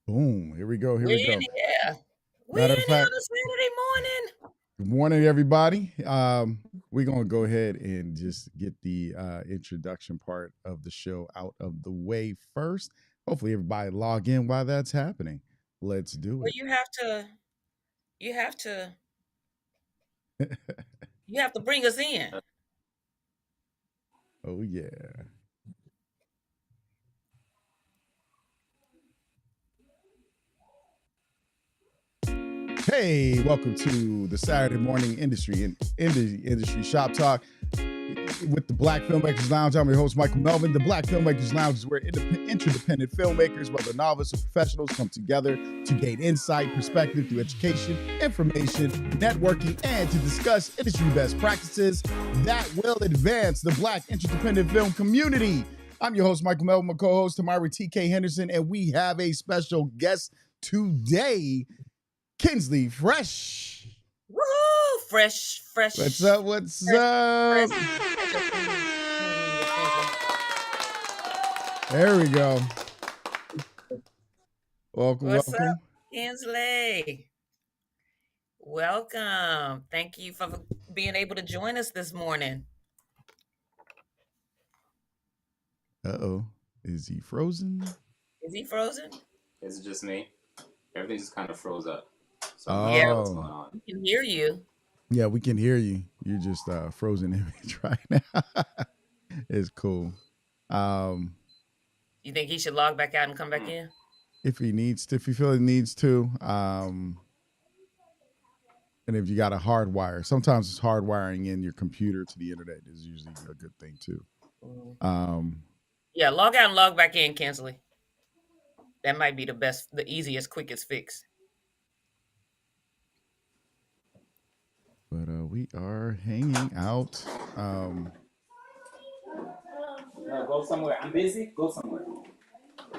Boom. Here we go. Here We're we in go. here. We're Matter in of here fact, on a Saturday morning. good morning, everybody. We're going to go ahead and just get the introduction part of the show out of the way first. Hopefully, everybody log in while that's happening. Let's do Well, you it. have to bring us in. Oh, yeah. Hey, welcome to the Saturday morning industry shop talk with the Black Filmmakers Lounge. I'm your host, Michael Melvin. The Black Filmmakers Lounge is where interdependent filmmakers, whether novices or professionals, come together to gain insight, perspective through education, information, networking, and to discuss industry best practices that will advance the Black interdependent film community. I'm your host, Michael Melvin, my co-host, Tamara TK Henderson, and we have a special guest today, Kensly Fresh. Woohoo! Fresh. What's up? What's up? There we go. Welcome. What's up, Kensly? Welcome. Thank you for being able to join us this morning. Uh-oh. Is he frozen? Is he frozen? Is it just me? Everything just kind of froze up. So Yeah, what's going on? we can hear you. Yeah, we can hear you. You're just frozen image right now. It's cool. You think he should log back out and come back in? If he needs to, if you feel he needs to. And if you got a hard wire, sometimes it's hardwiring in your computer to the internet is usually a good thing too. Yeah, log out and log back in, Kensly. That might be the easiest, quickest fix. But we are hanging out. No, go somewhere. I'm busy. Go somewhere. I'm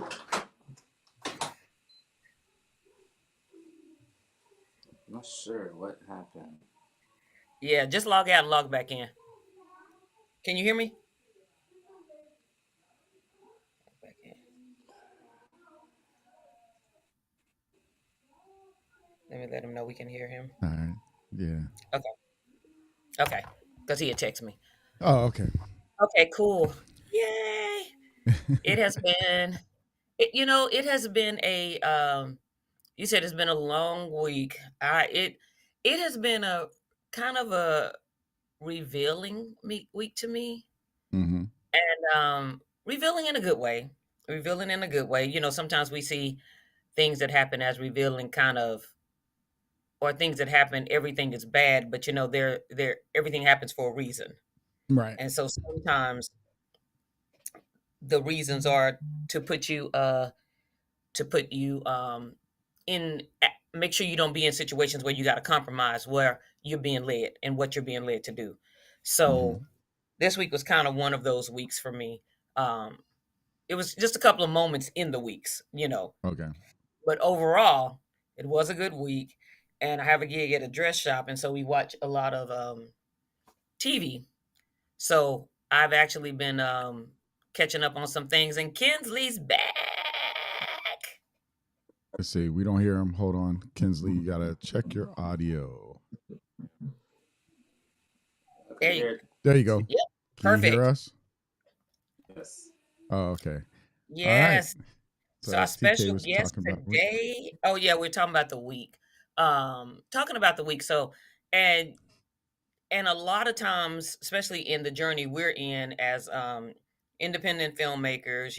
not sure what happened. Yeah, just log out and log back in. Can you hear me? Let me let him know we can hear him. All right. Yeah. Okay. Because he had texted me. Oh, okay. Okay, cool. Yay. It has been, it has been you said it's been a long week. It has been a kind of a revealing week to me. Mm-hmm. And revealing in a good way. Revealing in a good way. Sometimes we see things that happen as revealing kind of, or things that happen, everything is bad, but everything happens for a reason. Right. And so sometimes the reasons are to put you in, make sure you don't be in situations where you got to compromise where you're being led and what you're being led to do. So this week was kind of one of those weeks for me. It was just a couple of moments in the weeks, Okay. but overall it was a good week. And I have a gig at a dress shop, and so we watch a lot of TV. So I've actually been catching up on some things, and Kensly's back. Let's see. We don't hear him. Hold on. Kensly, you got to check your audio. There you go. Yep. Can Perfect. you hear us? Yes. Oh, okay. Yes. Right. So our special guest today. Oh yeah, we're talking about the week. Talking about the week. So and a lot of times, especially in the journey we're in as independent filmmakers,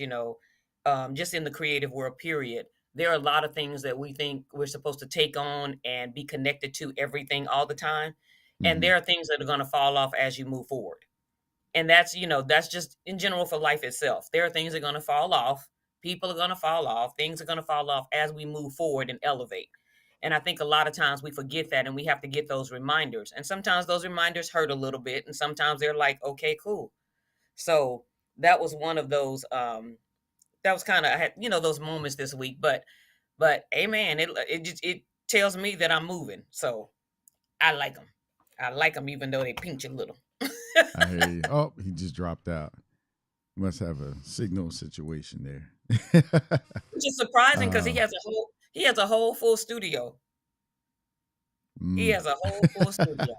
just in the creative world, period, there are a lot of things that we think we're supposed to take on and be connected to everything all the time. And there are things that are going to fall off as you move forward. And that's just in general for life itself. There are things that are going to fall off. People are going to fall off. Things are going to fall off as we move forward and elevate. And I think a lot of times we forget that, and we have to get those reminders. And sometimes those reminders hurt a little bit, and sometimes they're like, okay, cool. So that was one of those. That was kind of, I had, those moments this week. But hey, man, it tells me that I'm moving. So I like them. I like them, even though they pinch a little. I hear you. Oh, he just dropped out. Must have a signal situation there. which is surprising because he has a whole full studio. He has a whole full studio.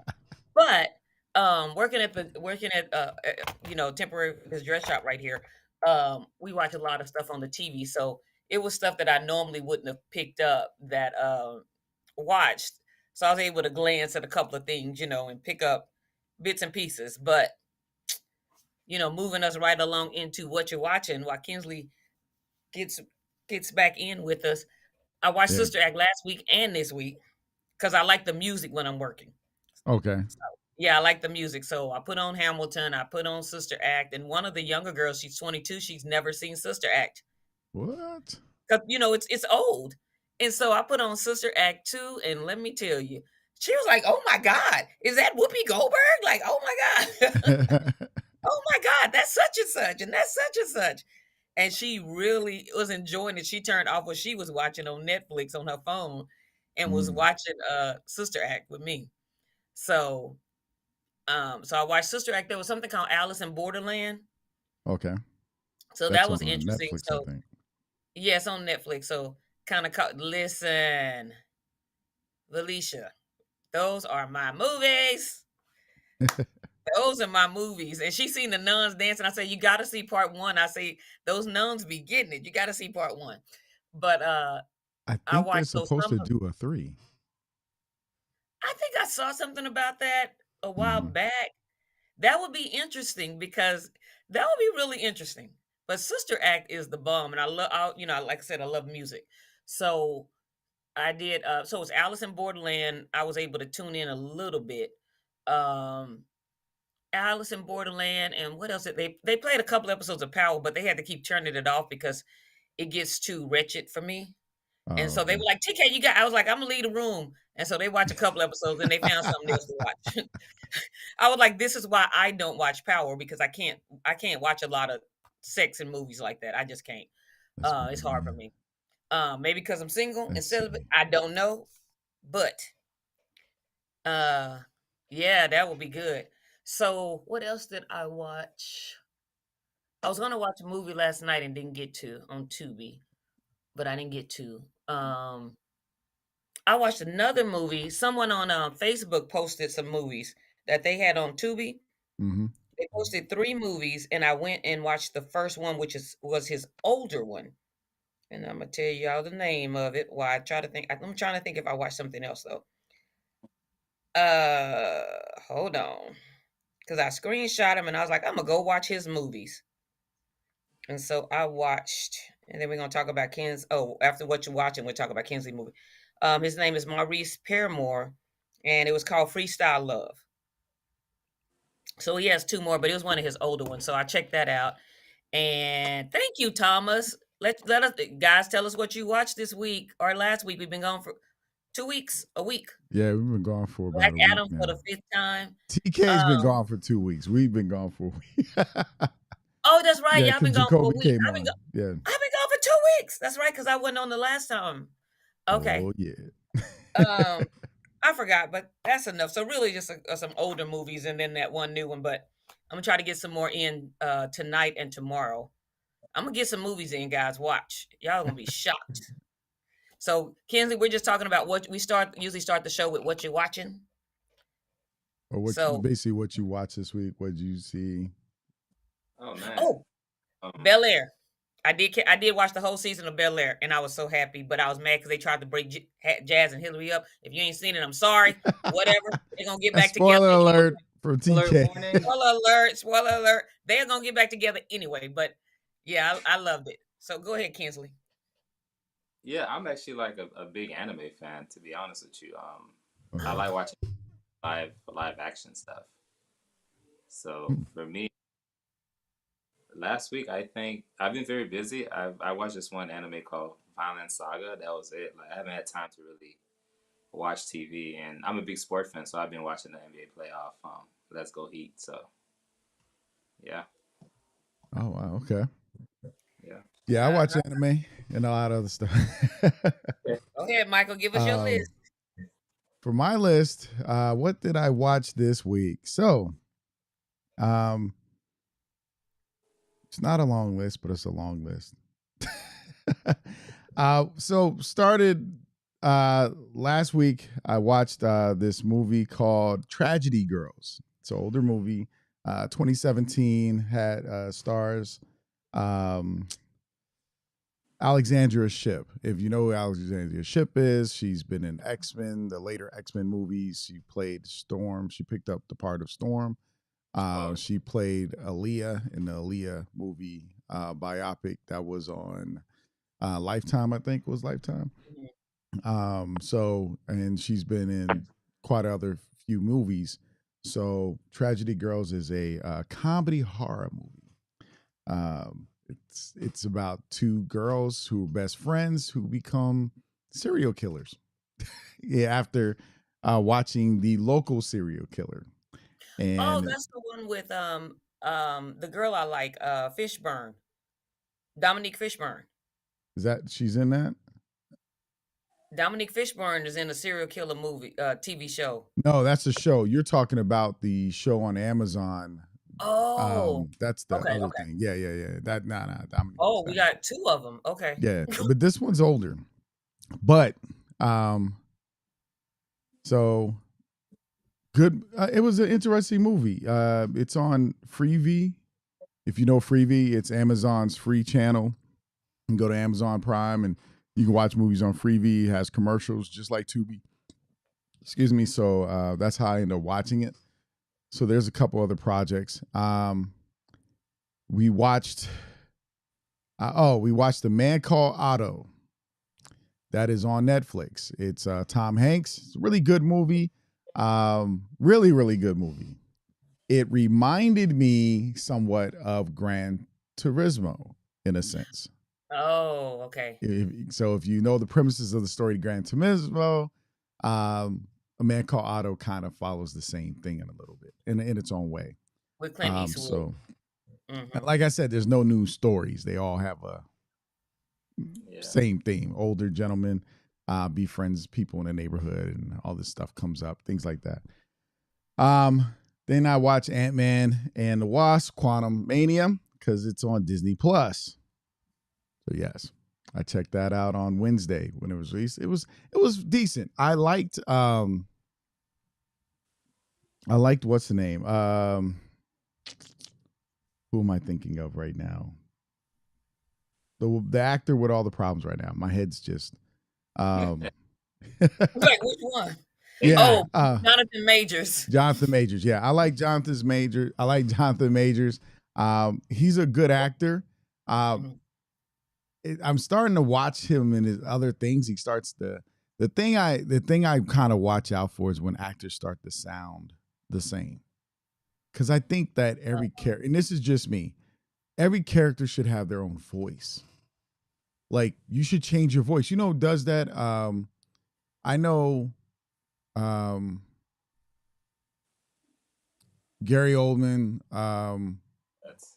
But working at temporary this dress shop right here, we watch a lot of stuff on the TV. So it was stuff that I normally wouldn't have picked up that watched. So I was able to glance at a couple of things, and pick up bits and pieces. But moving us right along into what you're watching while Kensly gets back in with us. I watched Sister Act last week and this week because I like the music when I'm working. Okay. So, yeah, I like the music. So I put on Hamilton, I put on Sister Act, and one of the younger girls, she's 22, she's never seen Sister Act. What? Because it's old. And so I put on Sister Act 2, and let me tell you, she was like, "Oh my God, is that Whoopi Goldberg?" Like, "Oh my God." "Oh my God, that's such and such, and that's such and such." And she really was enjoying it. She turned off what she was watching on Netflix on her phone and was watching Sister Act with me. So so I watched Sister Act. There was something called Alice in Borderland. Okay. So That's that was on interesting. Netflix, So I think. yes, on Netflix. So kind of listen, Felicia, those are my movies. Those are my movies. And she seen the nuns dancing. I said, you got to see part 1. I say, those nuns be getting it. You got to see part 1. But I I think they're watched supposed to do a 3. I think I saw something about that a while back. That would be interesting because that would be really interesting. But Sister Act is the bomb, and I love, like I said, I love music. So I did. So it was Alice in Borderland. I was able to tune in a little bit. Alice in Borderland, and what else? They played a couple episodes of Power, but they had to keep turning it off because it gets too wretched for me. And so they were like, "TK, you got." I was like, "I'm gonna leave the room." And so they watched a couple episodes, and they found something else to watch. I was like, "This is why I don't watch Power because I can't watch a lot of sex in movies like that. I just can't. It's hard for me. Maybe because I'm single and celibate. I don't know, but yeah, that would be good. So what else did I watch? I was gonna watch a movie last night and didn't get to on Tubi, but I didn't get to. I watched another movie. Someone on Facebook posted some movies that they had on Tubi. They posted 3 movies, and I went and watched the first one, which was his older one. And I'm gonna tell y'all the name of it. While I try to think, I'm trying to think if I watched something else though. Hold on, because I screenshot him and I was like, I'm gonna go watch his movies. And so I watched, and then we're gonna talk about Ken's. Oh, after what you're watching, we'll talk about Kensly movie. His name is Maurice Paramore, and it was called Freestyle Love. So he has 2 more, but it was one of his older ones. So I checked that out. And thank you, Thomas. Let us guys tell us what you watched this week or last week. We've been gone for 2 weeks, a week. Yeah, we've been gone for Black about a week Adam now. for the 5th time. TK's been gone for 2 weeks. We've been gone for a week. Oh, that's right. Yeah, Y'all been gone for a week. I've been gone for 2 weeks. That's right, because I wasn't on the last time. Okay. Oh yeah. I forgot, but that's enough. So really just some older movies and then that one new one. But I'm gonna try to get some more in tonight and tomorrow. I'm gonna get some movies in, guys. Watch. Y'all gonna be shocked. So Kensly, we're just talking about what we usually start the show with what you're watching. Or basically what you watched this week, what did you see? Oh man. Oh, Bel Air. I did watch the whole season of Bel Air, and I was so happy, but I was mad because they tried to break Jazz and Hillary up. If you ain't seen it, I'm sorry. Whatever. They're gonna get back together. Spoiler alert for TK. Spoiler alert. They're gonna get back together anyway. But yeah, I loved it. So go ahead, Kensly. Yeah, I'm actually like a big anime fan, to be honest with you. I like watching live action stuff. So for me, last week I think I've been very busy. I watched this one anime called Violent Saga. That was it. Like I haven't had time to really watch TV, and I'm a big sport fan, so I've been watching the NBA playoff. Let's Go Heat. So yeah. Oh wow, okay. Yeah, I watch anime and a lot of other stuff. Go ahead, Michael. Give us your list. For my list, what did I watch this week? So, it's not a long list, but it's a long list. So started last week. I watched this movie called Tragedy Girls. It's an older movie. 2017 had stars um, Alexandria Shipp. If you know who Alexandria Shipp is, she's been in X-Men, the later X-Men movies. She played Storm. She picked up the part of Storm. She played Aaliyah in the Aaliyah movie biopic that was on Lifetime, I think was Lifetime. So, and she's been in quite other few movies. So, Tragedy Girls is a comedy horror movie. It's about two girls who are best friends who become serial killers. Yeah, after watching the local serial killer. Oh, And that's the one with the girl I like, Fishburne. Dominique Fishburne. is that she's in that? Dominique Fishburne is in a serial killer movie, TV show. No, that's the show. You're talking about the show on Amazon. Oh, That's the okay, other okay. thing. Yeah. That Dominique. Oh, we got two of them. Okay. Yeah, but this one's older. But so good. It was an interesting movie. It's on Freevee. If you know Freevee, it's Amazon's free channel. You can go to Amazon Prime and you can watch movies on Freevee. It has commercials just like Tubi. Excuse me. So that's how I ended up watching it. So there's a couple other projects. We watched. We watched The Man Called Otto. That is on Netflix. It's Tom Hanks. It's a really good movie. Really, really good movie. It reminded me somewhat of Gran Turismo in a sense. Oh, okay. So if you know the premises of the story, Gran Turismo, A Man Called Otto kind of follows the same thing in a little bit, in its own way. With Clint Eastwood. So, like I said, there's no new stories. They all have a same theme. Older gentlemen befriends people in the neighborhood, and all this stuff comes up, things like that. Then I watch Ant-Man and the Wasp: Quantumania because it's on Disney Plus. So yes, I checked that out on Wednesday when it was released. It was decent. I liked what's the name? Who am I thinking of right now? The actor with all the problems right now. My head's just Like which one? Yeah. Jonathan Majors. Jonathan Majors. Yeah, I like Jonathan Majors. He's a good actor. I'm starting to watch him in his other things. He starts the thing I kind of watch out for is when actors start to sound the same. Because I think that every character, and this is just me, every character should have their own voice. Like, you should change your voice. You know who does that? I know Gary Oldman,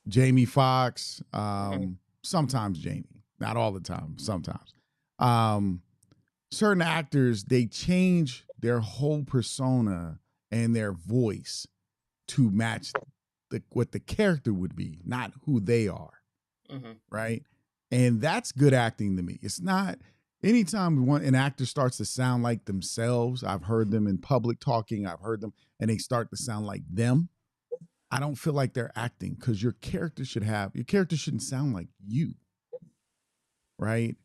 Jamie Foxx, sometimes Jamie, not all the time, sometimes. Certain actors, they change their whole persona and their voice to match what the character would be, not who they are. Right? And that's good acting to me. It's not anytime an actor starts to sound like themselves. I've heard them in public talking. I've heard them and they start to sound like them. I don't feel like they're acting because your character shouldn't sound like you. Right?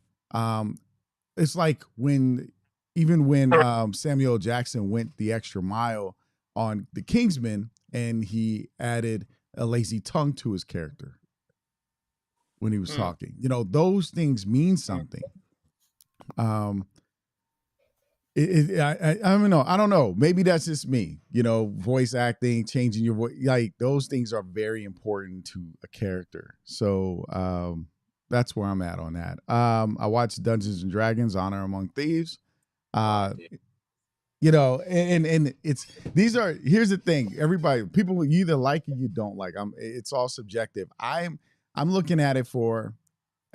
It's like when Samuel Jackson went the extra mile on The Kingsman and he added a lazy tongue to his character when he was talking. You know, those things mean something. I don't know. I don't know. Maybe that's just me. You know, voice acting, changing your voice, like those things are very important to a character. So that's where I'm at on that. I watched Dungeons and Dragons: Honor Among Thieves. You know, and it's here's the thing. Everybody, people, you either like it, you don't like. It's all subjective. I'm looking at it for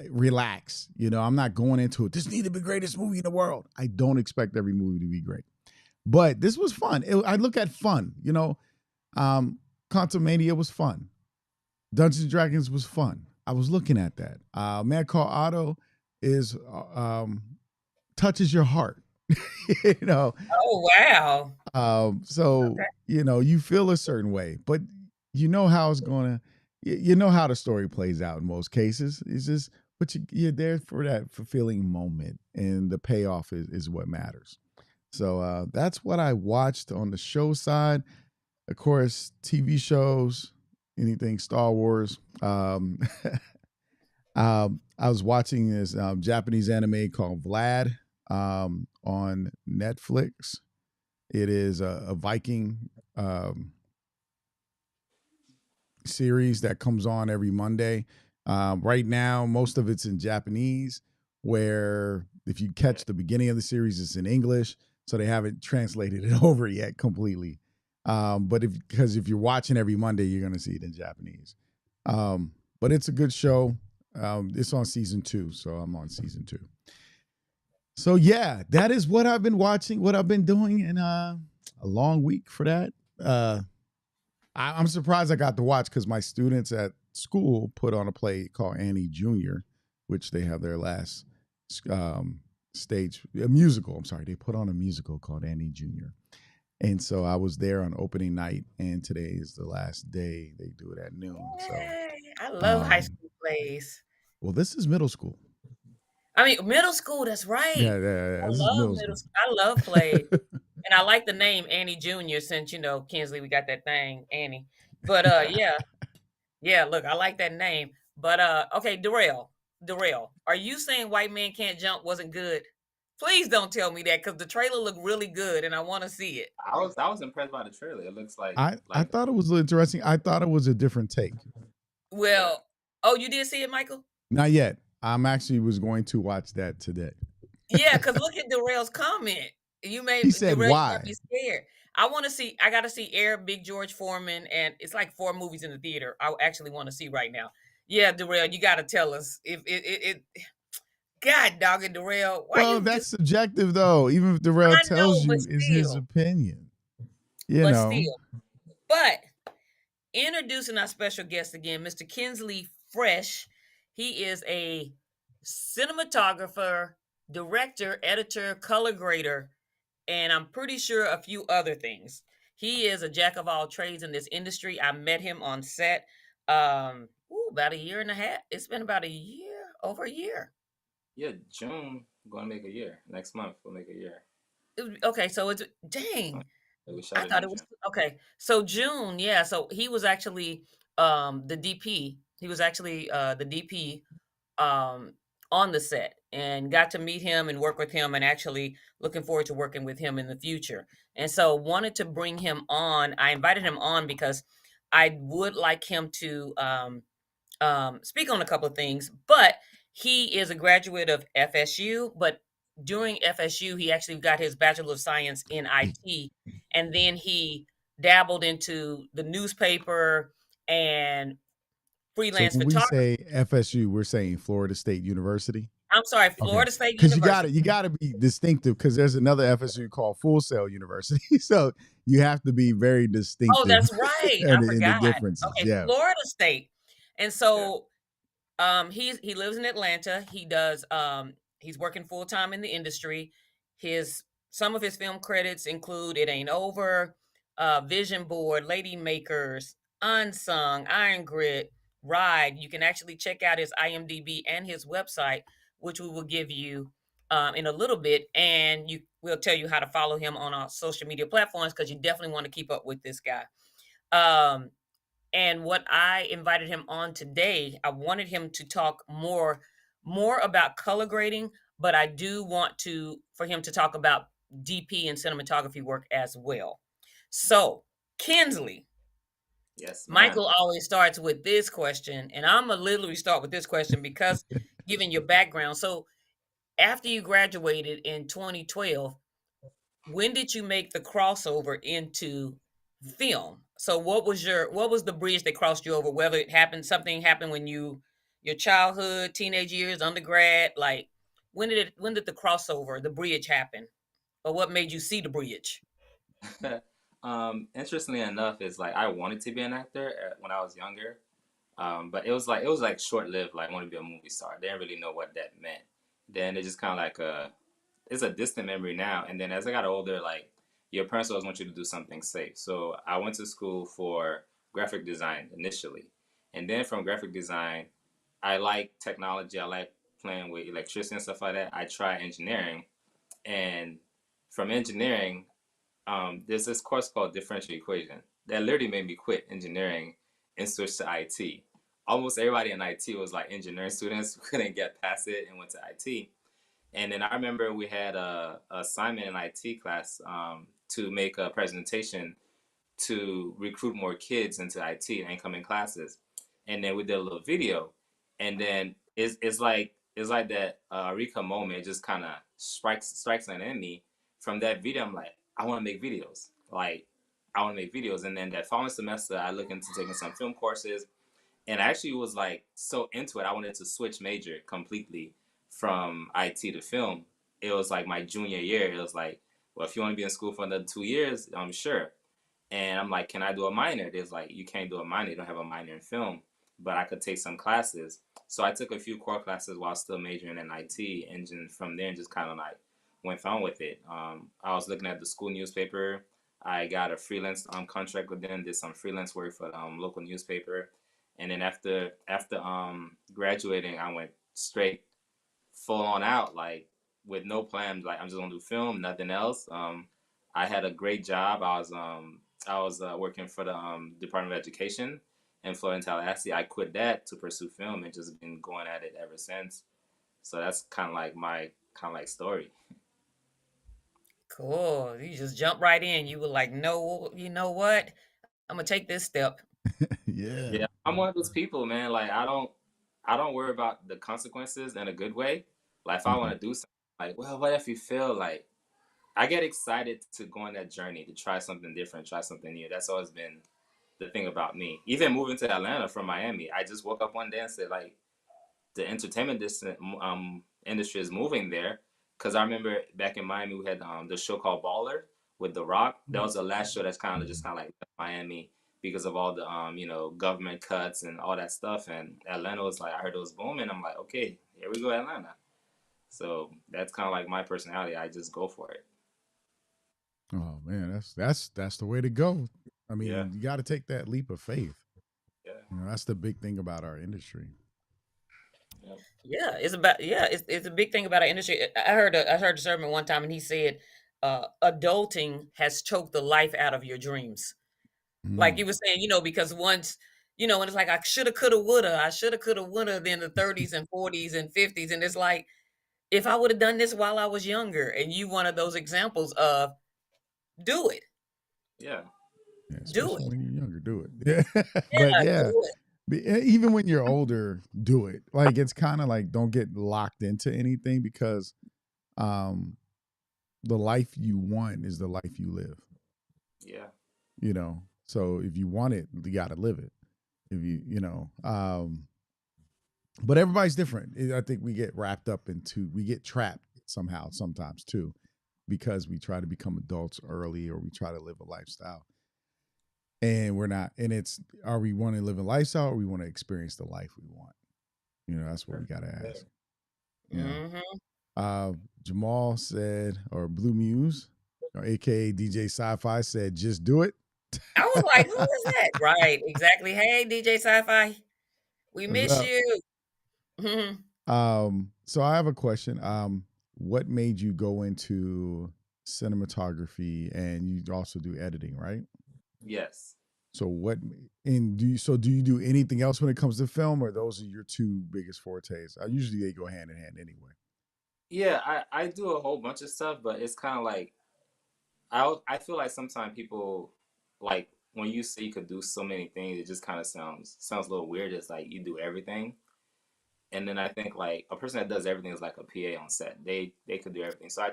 relax. You know, I'm not going into it. This needs to be the greatest movie in the world. I don't expect every movie to be great, but this was fun. I look at fun. You know, Quantumania was fun. Dungeons and Dragons was fun. I was looking at that. Man Called Otto. is touches your heart. You know, Oh, wow. so Okay. you feel a certain way, but you know how it's gonna, you know how the story plays out in most cases. It's just, but you're there for that fulfilling moment, and the payoff is what matters. So that's what I watched on the show side. Of course, TV shows, anything Star Wars. I was watching this Japanese anime called Vlad on Netflix. It is a Viking series that comes on every Monday. Right now, most of it's in Japanese, where if you catch the beginning of the series, it's in English. So they haven't translated it over yet completely. But if you're watching every Monday, you're going to see it in Japanese. But it's a good show. It's on season 2, so I'm on season 2. So yeah, that is what I've been watching, what I've been doing, and a long week for that. I'm surprised I got to watch because my students at school put on a play called Annie Jr., which they have their last stage a musical. I'm sorry, they put on a musical called Annie Jr. And so I was there on opening night, and today is the last day. They do it at noon. So I love high school plays. Well, this is middle school. I mean, middle school. That's right. Yeah. I This is love middle school. I love plays. And I like the name Annie Jr. since, Kensly, we got that thing, Annie. But yeah, look, I like that name. But okay, Darrell, are you saying White Man Can't Jump wasn't good? Please don't tell me that, because the trailer looked really good and I want to see it. I was impressed by the trailer. It looks like I thought it was interesting. I thought it was a different take. Well, oh, you did see it, Michael? Not yet. I'm actually was going to watch that today. Yeah, because look at Darrell's comment. He said, Darrell, you why? might be scared. I got to see Air, Big George Foreman, and it's like 4 movies in the theater I actually want to see right now. Yeah, Darrell, you got to tell us if it God dog it, Darrell. Why Well, you do? that's subjective though. Even if Darrell I tells know, but you is his still, opinion. but still. But introducing our special guest again, Mr. Kensly Fresh. He is a cinematographer, director, editor, color grader, and I'm pretty sure a few other things. He is a jack of all trades in this industry. I met him on set about a year and a half. It's been about a year, over a year. Yeah, June going to make a year. Next month we'll make a year. Okay, so it's dang. We I shot it thought in it was June. okay. So June, yeah. So he was actually the DP. He was actually the DP um on the set, and got to meet him and work with him, and actually looking forward to working with him in the future. And so wanted to bring him on. I invited him on because I would like him to speak on a couple of things, but he is a graduate of FSU, but during FSU, he actually got his Bachelor of Science in IT, and then he dabbled into the newspaper and So freelance when we photography. say FSU, we're saying Florida State University. I'm sorry, Okay, Florida State because University. you got to be distinctive because there's another FSU called Full Sail University. So you have to be very Oh, distinctive that's right. I in the forgot. differences. Okay, Yeah. Florida State. And Yeah. so he lives in Atlanta. He's working full time in the industry. His Some of his film credits include It Ain't Over, Vision Board, Lady Makers, Unsung, Iron Grit, Ride. You can actually check out his IMDb and his website, which we will give you in a little bit, and we'll tell you how to follow him on our social media platforms, because you definitely want to keep up with this guy. Um, and what I invited him on today, I wanted him to talk more about color grading, but I do want for him to talk about DP and cinematography work as well. So, Kensly, Yes, ma'am. Michael always starts with this question, and I'm gonna literally start with this question because given your background. So, after you graduated in 2012, when did you make the crossover into film? So what was the bridge that crossed you over? Whether something happened when your childhood, teenage years, undergrad, like when did the crossover, the bridge happen? Or what made you see the bridge? Interestingly enough, is like I wanted to be an actor when I was younger, but it was like short lived. Like I wanted to be a movie star. I didn't really know what that meant. Then it's just kind of like it's a distant memory now. And then as I got older, like your parents always want you to do something safe. So I went to school for graphic design initially, and then from graphic design, I like technology. I like playing with electricity and stuff like that. I tried engineering, and from engineering, there's this course called differential equation that literally made me quit engineering and switch to IT. Almost everybody in IT was like engineering students who couldn't get past it and went to IT. And then I remember we had a assignment in IT class to make a presentation to recruit more kids into IT and incoming classes. And then we did a little video, and then it's like that Rika moment just kind of strikes an in me. From that video, I'm like, I want to make videos. Like, I want to make videos. And then that following semester, I looked into taking some film courses, and I actually was like so into it. I wanted to switch major completely from IT to film. It was like my junior year. It was like, well, if you want to be in school for another 2 years, I'm sure. And I'm like, can I do a minor? There's like, you can't do a minor. You don't have a minor in film, but I could take some classes. So I took a few core classes while still majoring in IT, and then from there, just kind of like went on with it. I was looking at the school newspaper. I got a freelance contract with them. Did some freelance work for the local newspaper, and then after graduating, I went straight full on out, like with no plans. Like I'm just gonna do film, nothing else. I had a great job. I was working for the Department of Education in Florida and Tallahassee. I quit that to pursue film and just been going at it ever since. So that's kind of like story. Cool. You just jump right in. You were like, no, you know what? I'm gonna take this step. Yeah. Yeah, I'm one of those people, man. Like I don't worry about the consequences in a good way. Like if I want Mhm. to do something, like, well, what if you feel like I get excited to go on that journey to try something different, try something new. That's always been the thing about me. Even moving to Atlanta from Miami, I just woke up one day and said, like, the entertainment industry is moving there. Because I remember back in Miami, we had the show called Baller with The Rock. That was the last show that's kind of like Miami because of all the government cuts and all that stuff. And Atlanta was like, I heard it was booming. I'm like, okay, here we go, Atlanta. So that's kind of like my personality. I just go for it. Oh man, that's the way to go. I Yeah, mean, you got to take that leap of faith. yeah, That's the big thing about our industry. yeah. It's a big thing about our industry. I heard a sermon one time, and he said, "Adulting has choked the life out of your dreams." Like he Mm. was saying, because once, and it's like I shoulda, coulda, woulda, I shoulda, coulda, woulda, in the 30s and 40s and 50s, and it's like if I would have done this while I was younger, and you one of those examples of do it, Yeah. Yeah, do especially it, when you're younger, do it. Yeah, but yeah, yeah, do it. even when you're older, do it. Like it's kind of like don't get locked into anything because um the life you want is the life you live. Yeah. So if you want it, you got to live it. If but everybody's different. I think we get wrapped up into we get trapped somehow sometimes too because we try to become adults early or we try to live a lifestyle and we're not. And it's are we want to live a lifestyle or we want to experience the life we want? That's what we got to ask. Yeah. Hmm. Uh, Jamal said, or Blue Muse, or AKA DJ Sci-Fi said, just do it. I was like, who is that? Right, exactly. Hey, DJ Sci-Fi, we What's miss up? you. Mhm. So I have a question. What made you go into cinematography and you also do editing, right? Yes. So what and do you do anything else when it comes to film or those are your two biggest fortes? Usually they go hand in hand anyway. Yeah, I do a whole bunch of stuff, but it's kind of like I feel like sometimes people like when you say you could do so many things, it just kind of sounds a little weird. It's like you do everything, and then I think like a person that does everything is like a PA on set. They could do everything. So I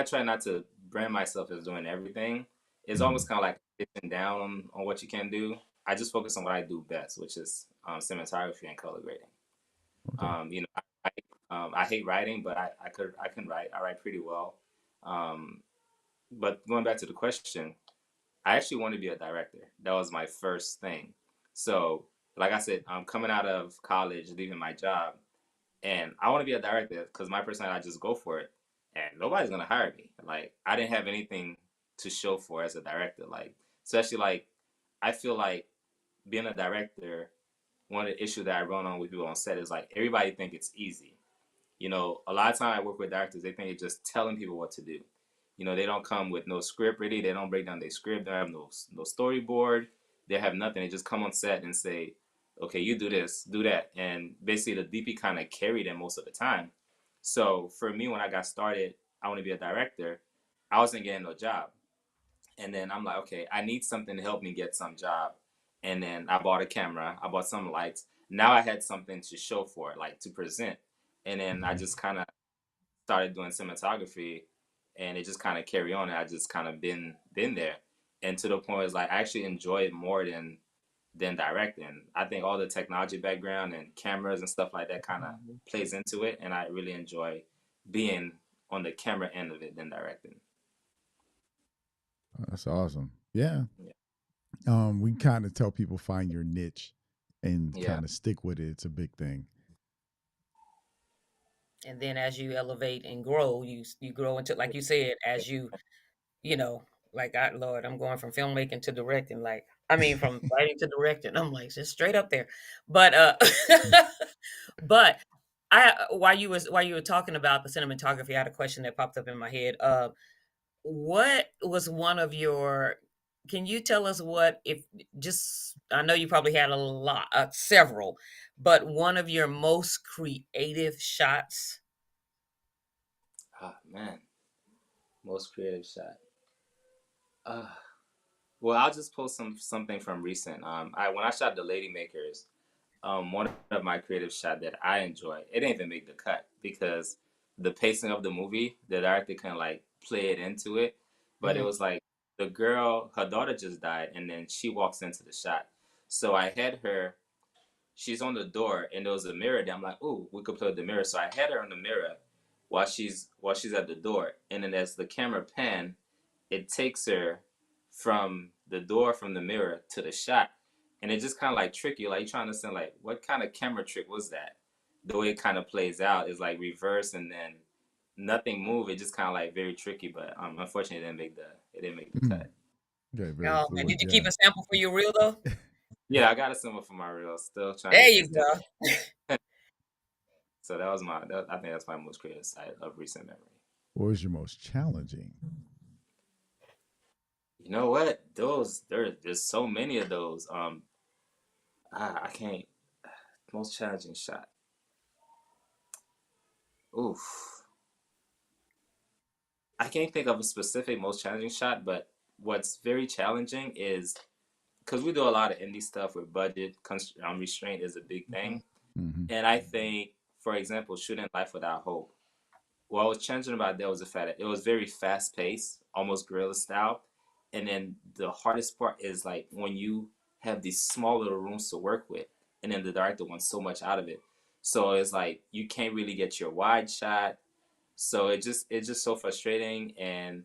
try not to brand myself as doing everything. It's Mhm. almost kind of like sitting down on what you can do. I just focus on what I do best, which is cinematography and color grading. Okay. I hate writing, but I can write. I write pretty well. Um, but going back to the question, I actually want to be a director. That was my first thing. So, like I said, I'm coming out of college, leaving my job, and I want to be a director because my personality, I just go for it, and nobody's gonna hire me. Like I didn't have anything to show for as a director. Like especially like I feel like being a director, one of the issues that I run on with people on set is like everybody think it's easy. You know, a lot of time I work with directors, they think it's just telling people what to do. You know, they don't come with no script ready. They don't break down their script. They don't have no storyboard. They have nothing. They just come on set and say, "Okay, you do this, do that," and basically the DP kind of carry them most of the time. So for me, when I got started, I want to be a director. I wasn't getting no job, and then I'm like, okay, I need something to help me get some job. And then I bought a camera. I bought some lights. Now I had something to show for it, like to present. And then I just kind of started doing cinematography, and it just kind of carry on. And I just kind of been there, and to the point is like I actually enjoy it more than directing. I think all the technology background and cameras and stuff like that kind of plays into it, and I really enjoy being on the camera end of it than directing. That's awesome. Yeah. Yeah. We kind of tell people find your niche and Yeah. kind of stick with it. It's a big thing. And then as you elevate and grow, you grow into, like you said, as you know, like Lord, I'm going from filmmaking to directing. Like I mean, from writing to directing. I'm like just straight up there. But but while you were talking about the cinematography, I had a question that popped up in my head. What was one of your? Can you tell us what if just? I know you probably had a lot, several, but one of your most creative shots. Oh man, most creative shot. Uh, well, I'll just post something from recent. I when I shot the Lady Makers, one of my creative shot that I enjoy. It didn't even make the cut because the pacing of the movie, the director kind of like play it into it, but it Mhm. was like the girl, her daughter just died, and then she walks into the shot. So I had her. She's on the door, and there was a mirror there. I'm like, "Ooh, we could play with the mirror." So I had her on the mirror while she's at the door, and then as the camera pan, it takes her from the door from the mirror to the shot, and it just kind of like tricky, like you're trying to understand like what kind of camera trick was that. The way it kind of plays out is like reverse, and then nothing move. It just kind of like very tricky, but unfortunately it didn't make the cut. Okay, very Oh man, fluid. did you keep Yeah. a sample for your reel though? Yeah, I got a symbol for my reel. Still trying to There get you this down. go. So I think that's my most creative side of recent memory. What was your most challenging? You know what? There's so many of those. I can't. Most challenging shot. Oof. I can't think of a specific most challenging shot, but what's very challenging is because we do a lot of indie stuff with budget restraint is a big thing, Mm-hmm. and I think, for example, shooting Life Without Hope. What was challenging about that was the fact that it was very fast paced, almost guerrilla style, and then the hardest part is like when you have these small little rooms to work with, and then the director wants so much out of it, so it's like you can't really get your wide shot. So it's just so frustrating. And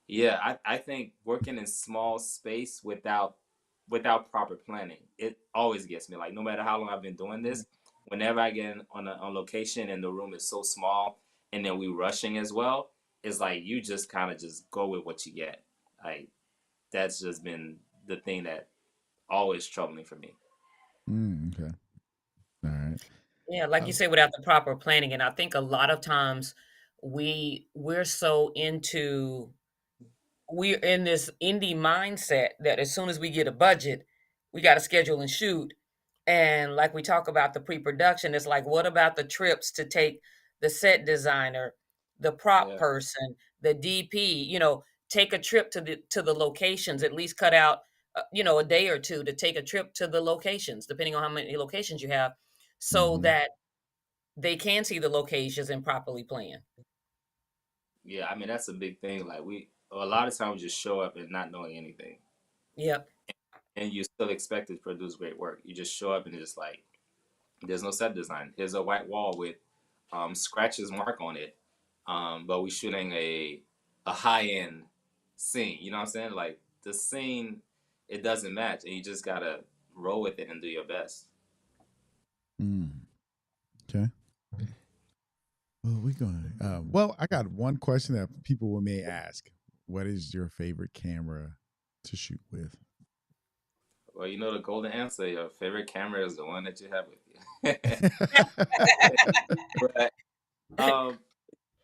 yeah, I think working in small space without proper planning, it always gets me. Like no matter how long I've been doing this, whenever I get on location and the room is so small, and then we rushing as well, it's like you just kind of just go with what you get. Like that's just been the thing that always troubling for me. Okay. All right. Yeah, like you say, without the proper planning, and I think a lot of times we're so into we're in this indie mindset that as soon as we get a budget, we got to schedule and shoot. And like we talk about the pre-production, it's like, what about the trips to take the set designer, the prop Yeah, person, the DP? Take a trip to the locations. At least cut out, a day or two to take a trip to the locations, depending on how many locations you have, so Mm-hmm. that they can see the locations and properly plan. yeah. I mean that's a big thing. Like we a lot of times just show up and not knowing anything, Yep. and you still expect to produce great work. You just show up and it's just like there's no set design. Here's a white wall with scratches mark on it, but we shooting a high end scene. You know what I'm saying? Like the scene, it doesn't match, and you just gotta roll with it and do your best. Mm. Okay. Well, we going. Well, I got one question that people may ask: what is your favorite camera to shoot with? Well, you know the golden answer. Your favorite camera is the one that you have with you. But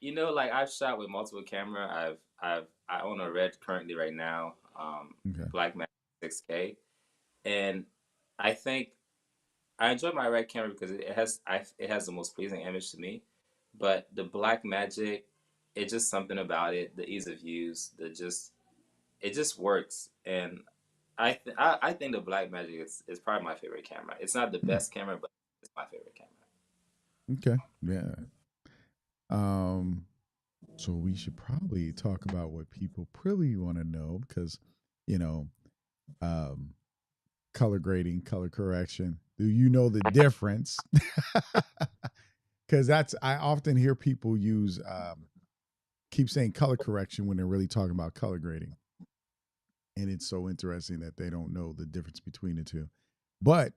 you know, like I've shot with multiple camera. I own a Red currently right now, Okay. Blackmagic 6K, and I think I enjoy my Red camera because it has the most pleasing image to me. But the Blackmagic, it's just something about it, the ease of use, it just works, and I think the Blackmagic is probably my favorite camera. It's not the Hmm. best camera, but it's my favorite camera. Okay. Yeah. So we should probably talk about what people really want to know because, you know, um, color grading, color correction. Do you know the difference? Because I often hear people use keep saying color correction when they're really talking about color grading, and it's so interesting that they don't know the difference between the two. But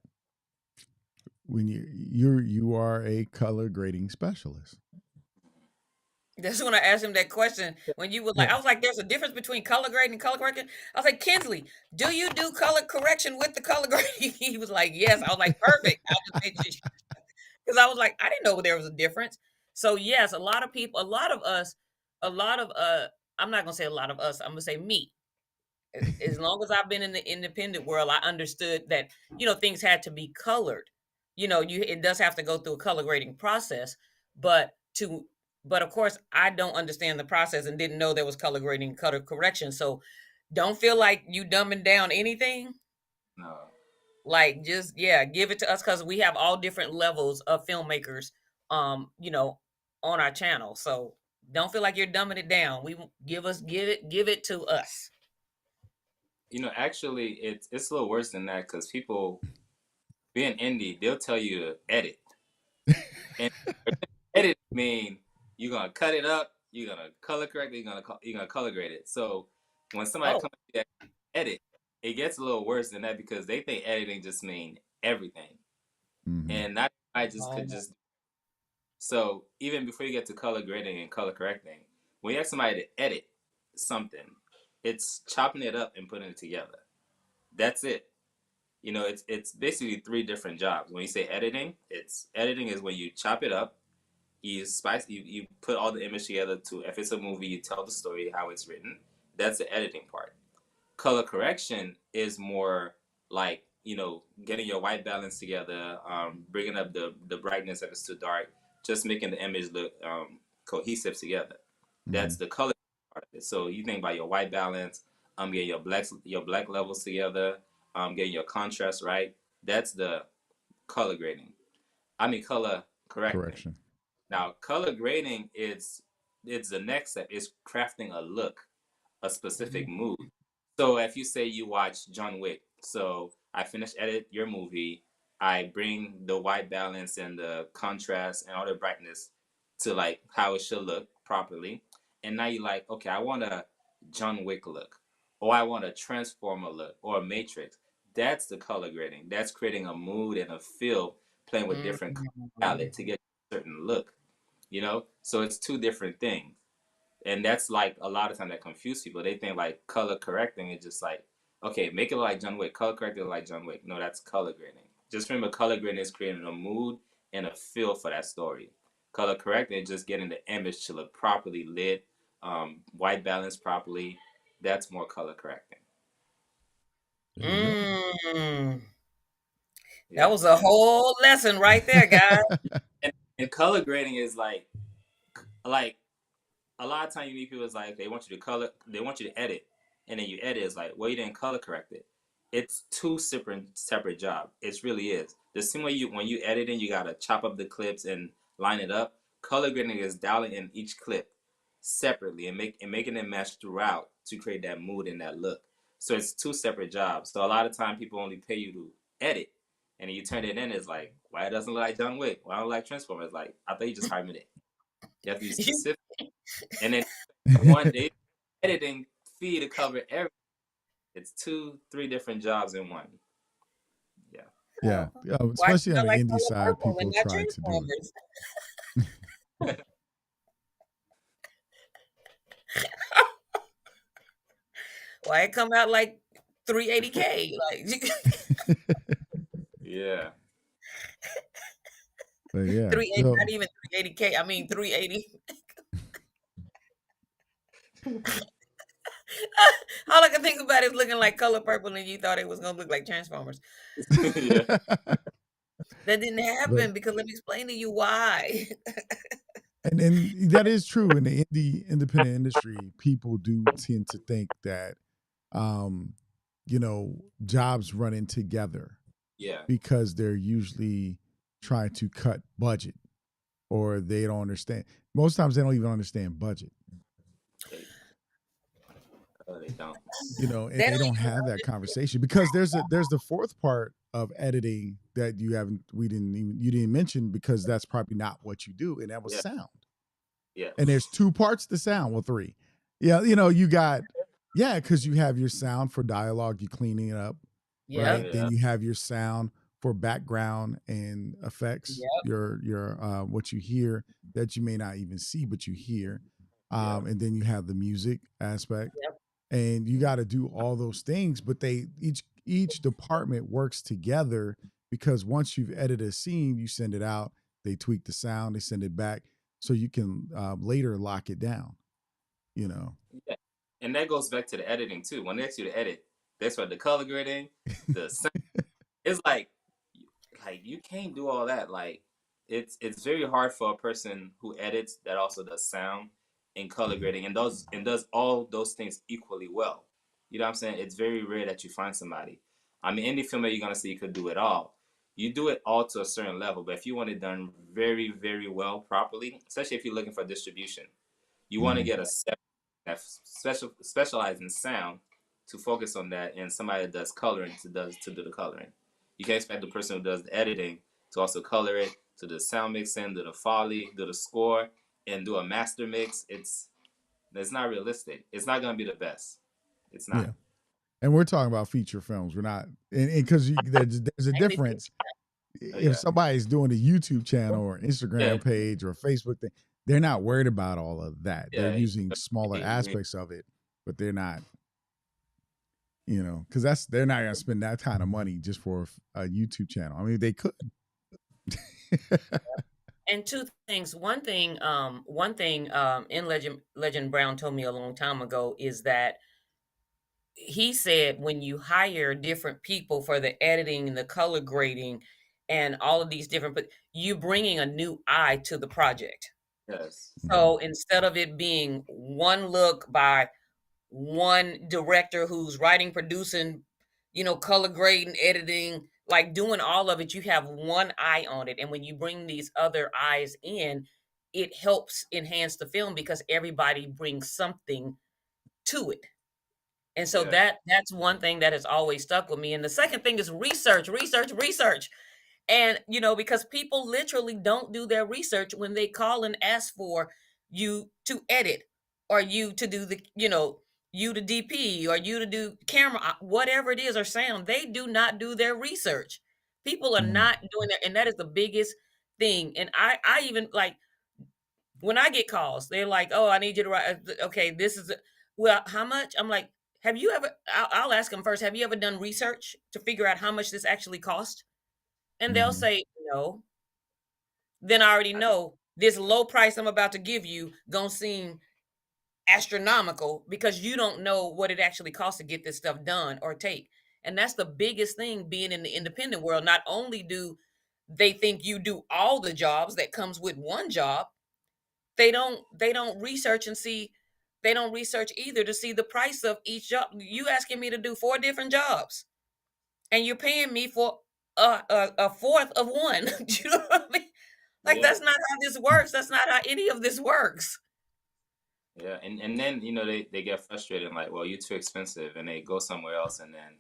when you are a color grading specialist. That's when I asked him that question. When you were like, Yeah. I was like, there's a difference between color grading and color correction. I was like, Kensly, do you do color correction with the color grading? He was like, yes. I was like, perfect. I'll just make sure. Because I was like, I didn't know there was a difference. So yes, a lot of people, a lot of us, a lot of I'm not gonna say a lot of us, I'm gonna say me. As long as I've been in the independent world, I understood that, things had to be colored. It does have to go through a color grading process, but of course I don't understand the process and didn't know there was color grading, color correction. So don't feel like you dumbing down anything. No, Like, just, yeah, give it to us because we have all different levels of filmmakers, on our channel. So don't feel like you're dumbing it down. We give it to us. you know, actually, it's a little worse than that because people being indie, they'll tell you to edit, and edit mean you're gonna cut it up, you're gonna color correct it, you're gonna color grade it. So when somebody Oh, comes to edit, it gets a little worse than that because they think editing just mean everything, Mm-hmm. and not I just could oh. just. So even before you get to color grading and color correcting, when you ask somebody to edit something, it's chopping it up and putting it together. That's it. You know, it's basically three different jobs. When you say editing, it's editing is when you chop it up, you put all the image together to if it's a movie, you tell the story how it's written. That's the editing part. Color correction is more like, you know, getting your white balance together, bringing up the brightness if it's too dark, just making the image look cohesive together. Mm-hmm. That's the color part of it. So you think about your white balance, getting your black levels together, getting your contrast right. That's the color grading. I mean color correcting. Correction. Now color grading is it's the next step. It's crafting a look, a specific mood. So if you say you watch John Wick, so I finish edit your movie, I bring the white balance and the contrast and all the brightness to like how it should look properly. And now you're like, okay, I want a John Wick look, or I want a Transformer look, or a Matrix. That's the color grading. That's creating a mood and a feel, playing with different color Mhm. palette to get a certain look. You know, so it's two different things, and that's like a lot of time that confuse people. They think like color correcting is just like, okay, make it like John Wick, color correct it like John Wick. No, that's color grading. Just remember, color grading is creating a mood and a feel for that story. Color correcting is just getting the image to look properly lit, white balance properly. That's more color correcting. There you go. Mm. That Yeah, was a whole lesson right there, guys. and color grading is like a lot of time you meet people, it's like they want you to color, they want you to edit, and then you edit. It's like, well, you didn't color correct it. It's two separate jobs. It really is. The same way you when you editing, you gotta chop up the clips and line it up. Color grading is dialing in each clip separately and making it match throughout to create that mood and that look. So it's two separate jobs. So a lot of time people only pay you to edit, and then you turn it in. It's like, why it doesn't look like John Wick? Why I don't like Transformers? Like, I thought you just hired me to. You have to be You- specific, and then one day editing fee to cover everything. It's two, three different jobs in one. Yeah. Yeah. Why you Especially on smell the like indie color side, purple and people not try to do Transformers? it. Why it come out like 380K? Like Yeah. But yeah, 380, so not even 380K. I mean 380. All I can think about is looking like Color Purple, and you thought it was gonna look like Transformers. Yeah. That didn't but happen because let me explain to you why. and that is true in the independent industry. People do tend to think that um, jobs run in together Yeah. because they're usually trying to cut budget or they don't understand. Most times they don't even understand budget. They don't. And They they don't don't even have that conversation because there's the fourth part of editing that you didn't mention because that's probably not what you do, and that was Yeah. sound. Yeah. And there's two parts to sound. Well, three. Yeah, you got because you have your sound for dialogue, you cleaning it up, right? Yep. Then you have your sound for background and effects, Yep. your what you hear that you may not even see, but you hear. And then you have the music aspect. Yep. And you got to do all those things, but they each department works together because once you've edited a scene, you send it out, they tweak the sound, they send it back, so you can later lock it down. Yeah. And that goes back to the editing too. When they ask you to edit, that's what the color grading, the sound. It's like you can't do all that. Like it's very hard for a person who edits that also does sound and color grading and does all those things equally well. You know what I'm saying? It's very rare that you find somebody. I mean, any film that you're gonna see could do it all. You do it all to a certain level, but if you want it done very, very well, properly, especially if you're looking for distribution, you want to get a set that specialized in sound to focus on that, and somebody that does coloring to do the coloring. You can't expect the person who does the editing to also color it, to do the sound mixing, do the foley, do the score, and do a master mix. It's not realistic. It's not gonna be the best. It's not. Yeah. And we're talking about feature films. We're not, and because there's a difference. If Yeah. somebody's doing a YouTube channel or Yeah. Instagram page or Facebook thing, they're not worried about all of that. They're Yeah. using smaller aspects of it, but they're not, because they're not gonna spend that kind of money just for a YouTube channel. I mean, they could. And two things. One thing, in Legend Brown told me a long time ago is that he said when you hire different people for the editing and the color grading and all of these different, but you bringing a new eye to the project. Yes. So instead of it being one look by one director who's writing, producing, color grading, editing, like doing all of it, you have one eye on it. And when you bring these other eyes in, it helps enhance the film because everybody brings something to it. And so Yeah. that's one thing that has always stuck with me. And the second thing is research, research, research. And because people literally don't do their research when they call and ask for you to edit or you to do you to DP or you to do camera, whatever it is, or sound. They do not do their research. People are not doing that, and that is the biggest thing. And I even like when I get calls, they're like, "Oh, I need you to write. Okay, this is well, how much?" I'm like, "Have you ever?" I'll ask them first. Have you ever done research to figure out how much this actually cost? And they'll say no. Then I already know this low price I'm about to give you gonna seem astronomical because you don't know what it actually costs to get this stuff done or take. And that's the biggest thing being in the independent world. Not only do they think you do all the jobs that comes with one job, they don't research and see they don't research either to see the price of each job. You asking me to do 4 different jobs and you're paying me for a fourth of one. Do you know what I mean? Like Yeah. that's not how this works. That's not how any of this works. Yeah. And then they get frustrated and like, well, you're too expensive, and they go somewhere else, and then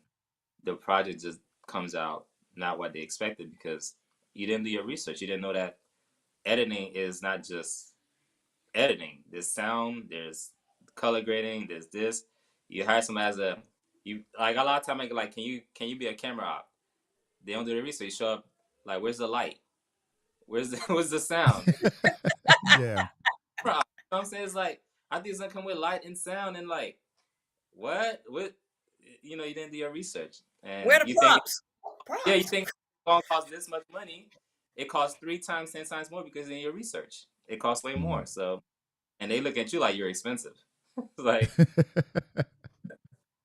the project just comes out not what they expected because you didn't do your research. You didn't know that editing is not just editing. There's sound, there's color grading, there's this. You hire somebody as you like a lot of time like can you be a camera op? They don't do the research. You show up like where's the light? Where's the sound? Yeah. You know what I'm saying? It's like I think it's gonna come with light and sound and like what? you didn't do your research, Where and the you think, props? yeah, you Props. think it's going to cost this much money. It costs 3 times, 10 times more because in your research, it costs way more. So, and they look at you like you're expensive. Like,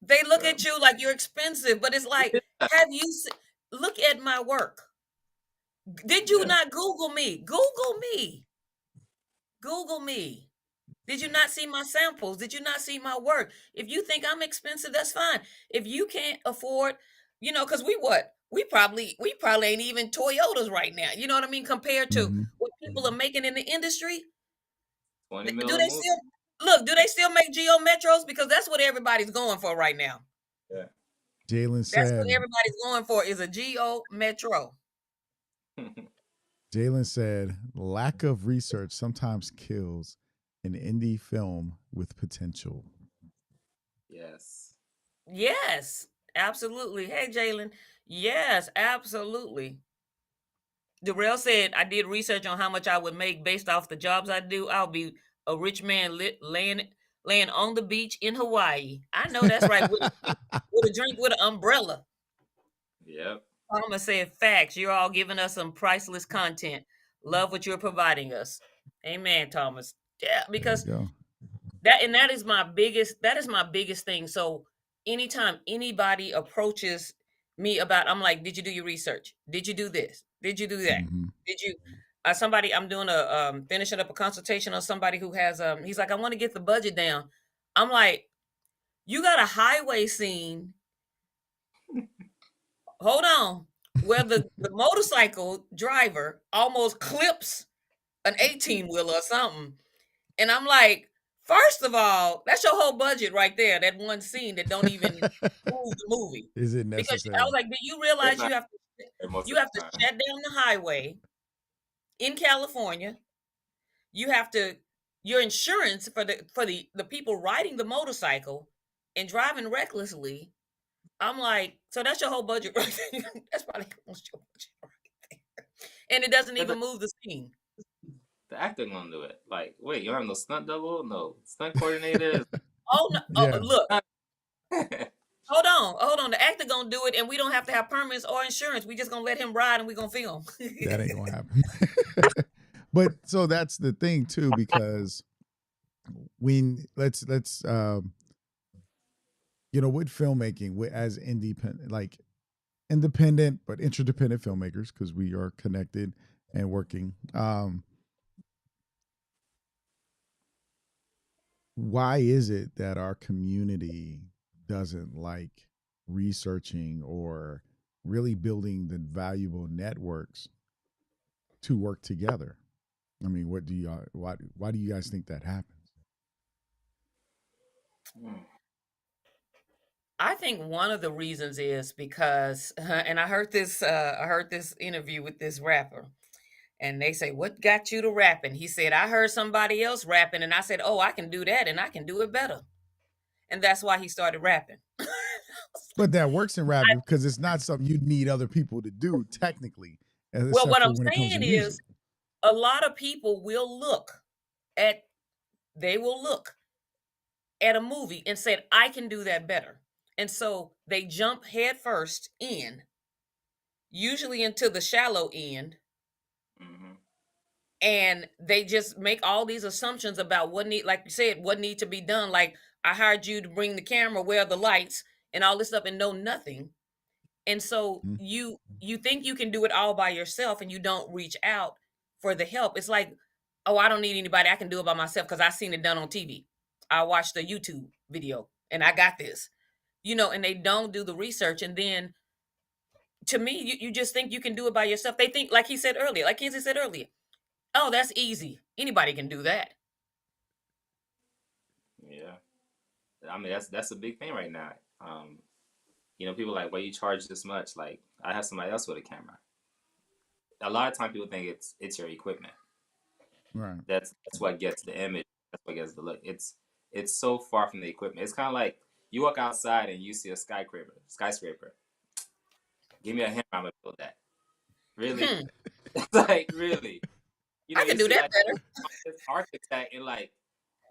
They look so, at you like you're expensive, but it's like, yeah, have you look at my work? Did you yeah. not Google me? Google me. Google me. Did you not see my samples? Did you not see my work? If you think I'm expensive, that's fine. If you can't afford, because we probably ain't even Toyotas right now. You know what I mean? Compared to Mm-hmm. what people are making in the industry. 20 Do mil a they movie. still look? Do they still make Geo Metros? Because that's what everybody's going for right now. Yeah. Jalen That's what said, everybody's going for is a Geo Metro. Jalen said, lack of research sometimes kills an indie film with potential. Yes. Yes, absolutely. Hey, Jalen. Yes, absolutely. Darrell said, I did research on how much I would make based off the jobs I do. I'll be a rich man laying on the beach in Hawaii. I know that's right. With a drink with an umbrella. Yep. Thomas said, facts. You're all giving us some priceless content. Love what you're providing us. Amen, Thomas. Yeah, There you because go. that is my biggest thing. So anytime anybody approaches me about, I'm like, did you do your research? Did you do this? Did you do that? Mm-hmm. Did you somebody I'm doing finishing up a consultation on somebody who has he's like, I want to get the budget down. I'm like, you got a highway scene, hold on, where the motorcycle driver almost clips an 18 wheeler or something. And I'm like, first of all, that's your whole budget right there. That one scene that don't even move the movie. Is it Because I was necessary? like, do you It's realize not you have to there most you of have to the time. shut down the highway in California? You have to your insurance for the people riding the motorcycle and driving recklessly. I'm like, so that's your whole budget right there. That's probably almost your budget right there. And it doesn't But even move the scene. the actor gonna do it. Like, wait, you don't have no stunt double, no stunt coordinators. Oh no! Oh, Yeah, look, hold on. The actor gonna do it, and we don't have to have permits or insurance. We just gonna let him ride, and we gonna film. that ain't gonna happen. But so that's the thing too, because when let's with filmmaking, as independent but interdependent filmmakers, because we are connected and working. Why is it that our community doesn't like researching or really building the valuable networks to work together? I mean, why do you guys think that happens? I think one of the reasons is because, and I heard this interview with this rapper, and they say, "What got you to rapping?" He said, "I heard somebody else rapping, and I said, oh, I can do that, and I can do it better," and that's why he started rapping. But that works in rap because it's not something you need other people to do technically, Well, except what for I'm when it comes to saying music. is, a lot of people will at they will look at a movie and said, I can do that better. And so they jump headfirst in, usually into the shallow end, Mm-hmm. and they just make all these assumptions about like you said, what need to be done. Like, I hired you to bring the camera, where are the lights, and all this stuff, and know nothing. And so Mhm. you think you can do it all by yourself, and you don't reach out for the help. It's like, oh, I don't need anybody. I can do it by myself because I seen it done on TV. I watched a YouTube video and I got this. And they don't do the research. And then, to me, you just think you can do it by yourself. They think, like Kenzie said earlier, oh, that's easy. Anybody can do that. Yeah. I mean, that's a big thing right now. People like, well, you charge this much. Like, I have somebody else with a camera. A lot of times people think it's your equipment. Right. That's what gets the image. That's what gets the look. It's so far from the equipment. It's kind of like you walk outside and you see a skyscraper. Give me a hammer, I'm gonna build that. Really? Hmm, Like, really? I You can do see that like better. this architect and like,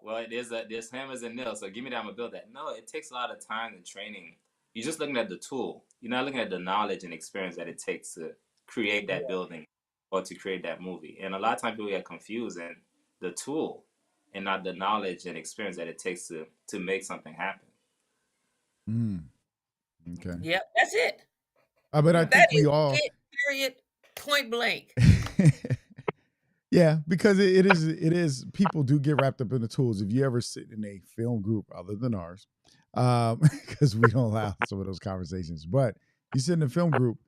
well, there's hammers and nails, so give me that, I'm gonna build that. No, it takes a lot of time and training you're just looking at the tool. You're not looking at the knowledge and experience that it takes to create that Yeah. building or to create that movie. And a lot of times people get confused in the tool and not the knowledge and experience that it takes to make something happen. Okay. Yep, that's it. But I That think we is all it, period, point blank. yeah, because it is people do get wrapped up in the tools. If you ever sit in a film group other than ours, because we don't allow some of those conversations, but you sit in a film group,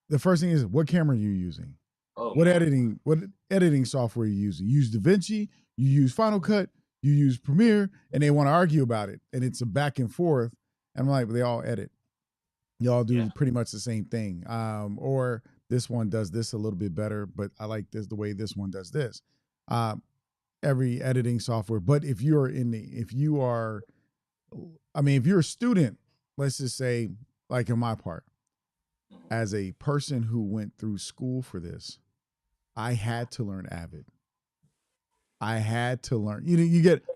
the first thing is what camera are you using? Oh What man. editing software are you using? You use DaVinci, you use Final Cut, you use Premiere, and they want to argue about it. And it's a back and forth. And I'm like, they all edit. Y'all Yeah. do pretty much the same thing. Or this one does this a little bit better, but I like this the way this one does this. Every editing software. But if you are, if you're a student, let's just say, like in my part, as a person who went through school for this, I had to learn Avid. I had to learn.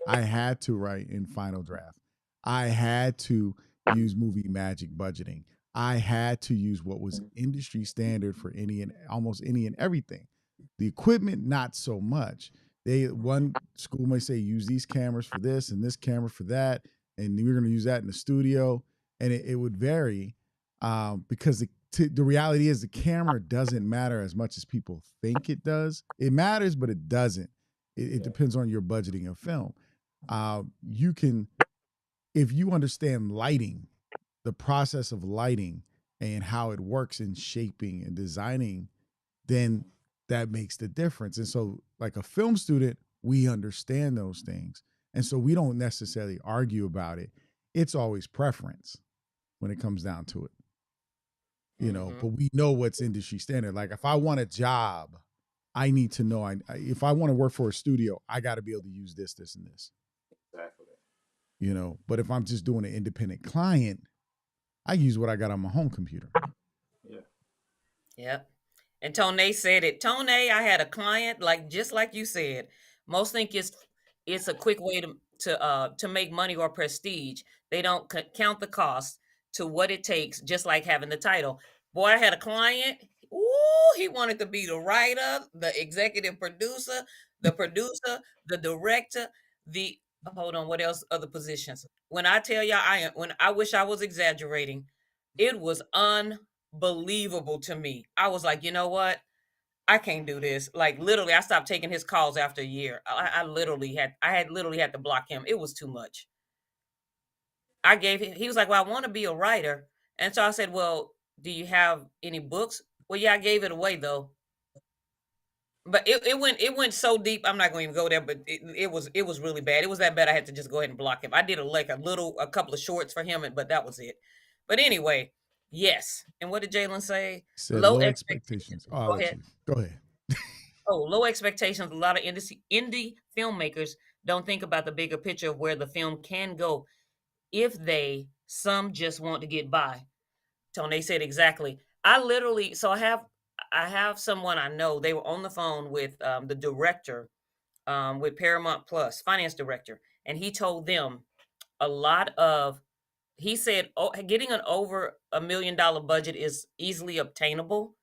I had to write in Final Draft. I had to use Movie Magic budgeting. I had to use what was industry standard for almost any and everything. The equipment, not so much. One school may say use these cameras for this and this camera for that, and we're going to use that in the studio, and it would vary because the reality is the camera doesn't matter as much as people think it does. It matters, but it doesn't. It depends on your budgeting of film. You can, if you understand lighting, the process of lighting and how it works in shaping and designing, then that makes the difference. And so, like a film student, we understand those things. And so we don't necessarily argue about it. It's always preference when it comes down to it. But we know what's industry standard. Like if I want a job, I need to know. If I want to work for a studio, I got to be able to use this, this, and this. Exactly. But if I'm just doing an independent client, I use what I got on my home computer. Yeah. Yep. And Tone said it. Tone, I had a client just like you said. Most think it's a quick way to make money or prestige. They don't count the cost to what it takes, just like having the title. Boy, I had a client. Ooh, he wanted to be the writer, the executive producer, the director, the hold on, what else? Other positions. When I tell y'all, when I wish I was exaggerating, it was unbelievable to me. I was like, you know what? I can't do this. Like literally, I stopped taking his calls after a year. I literally had to block him. It was too much. I gave him. He was like, "Well, I want to be a writer," and so I said, "Well, do you have any books?" Well, yeah, I gave it away though. But it went so deep. I'm not going to even go there. But it was really bad. It was that bad. I had to just go ahead and block him. I did a couple of shorts for him, but that was it. But anyway, yes. And what did Jalen say? He said Low low expectations. expectations. Oh, I'll Go let ahead. you go ahead. Oh, low expectations. A lot of indie filmmakers don't think about the bigger picture of where the film can go if some just want to get by. Tony said exactly. I have someone I know. They were on the phone with the director with Paramount Plus, finance director, and he told them a lot of. He said, "Oh, getting an over $1 million budget is easily obtainable,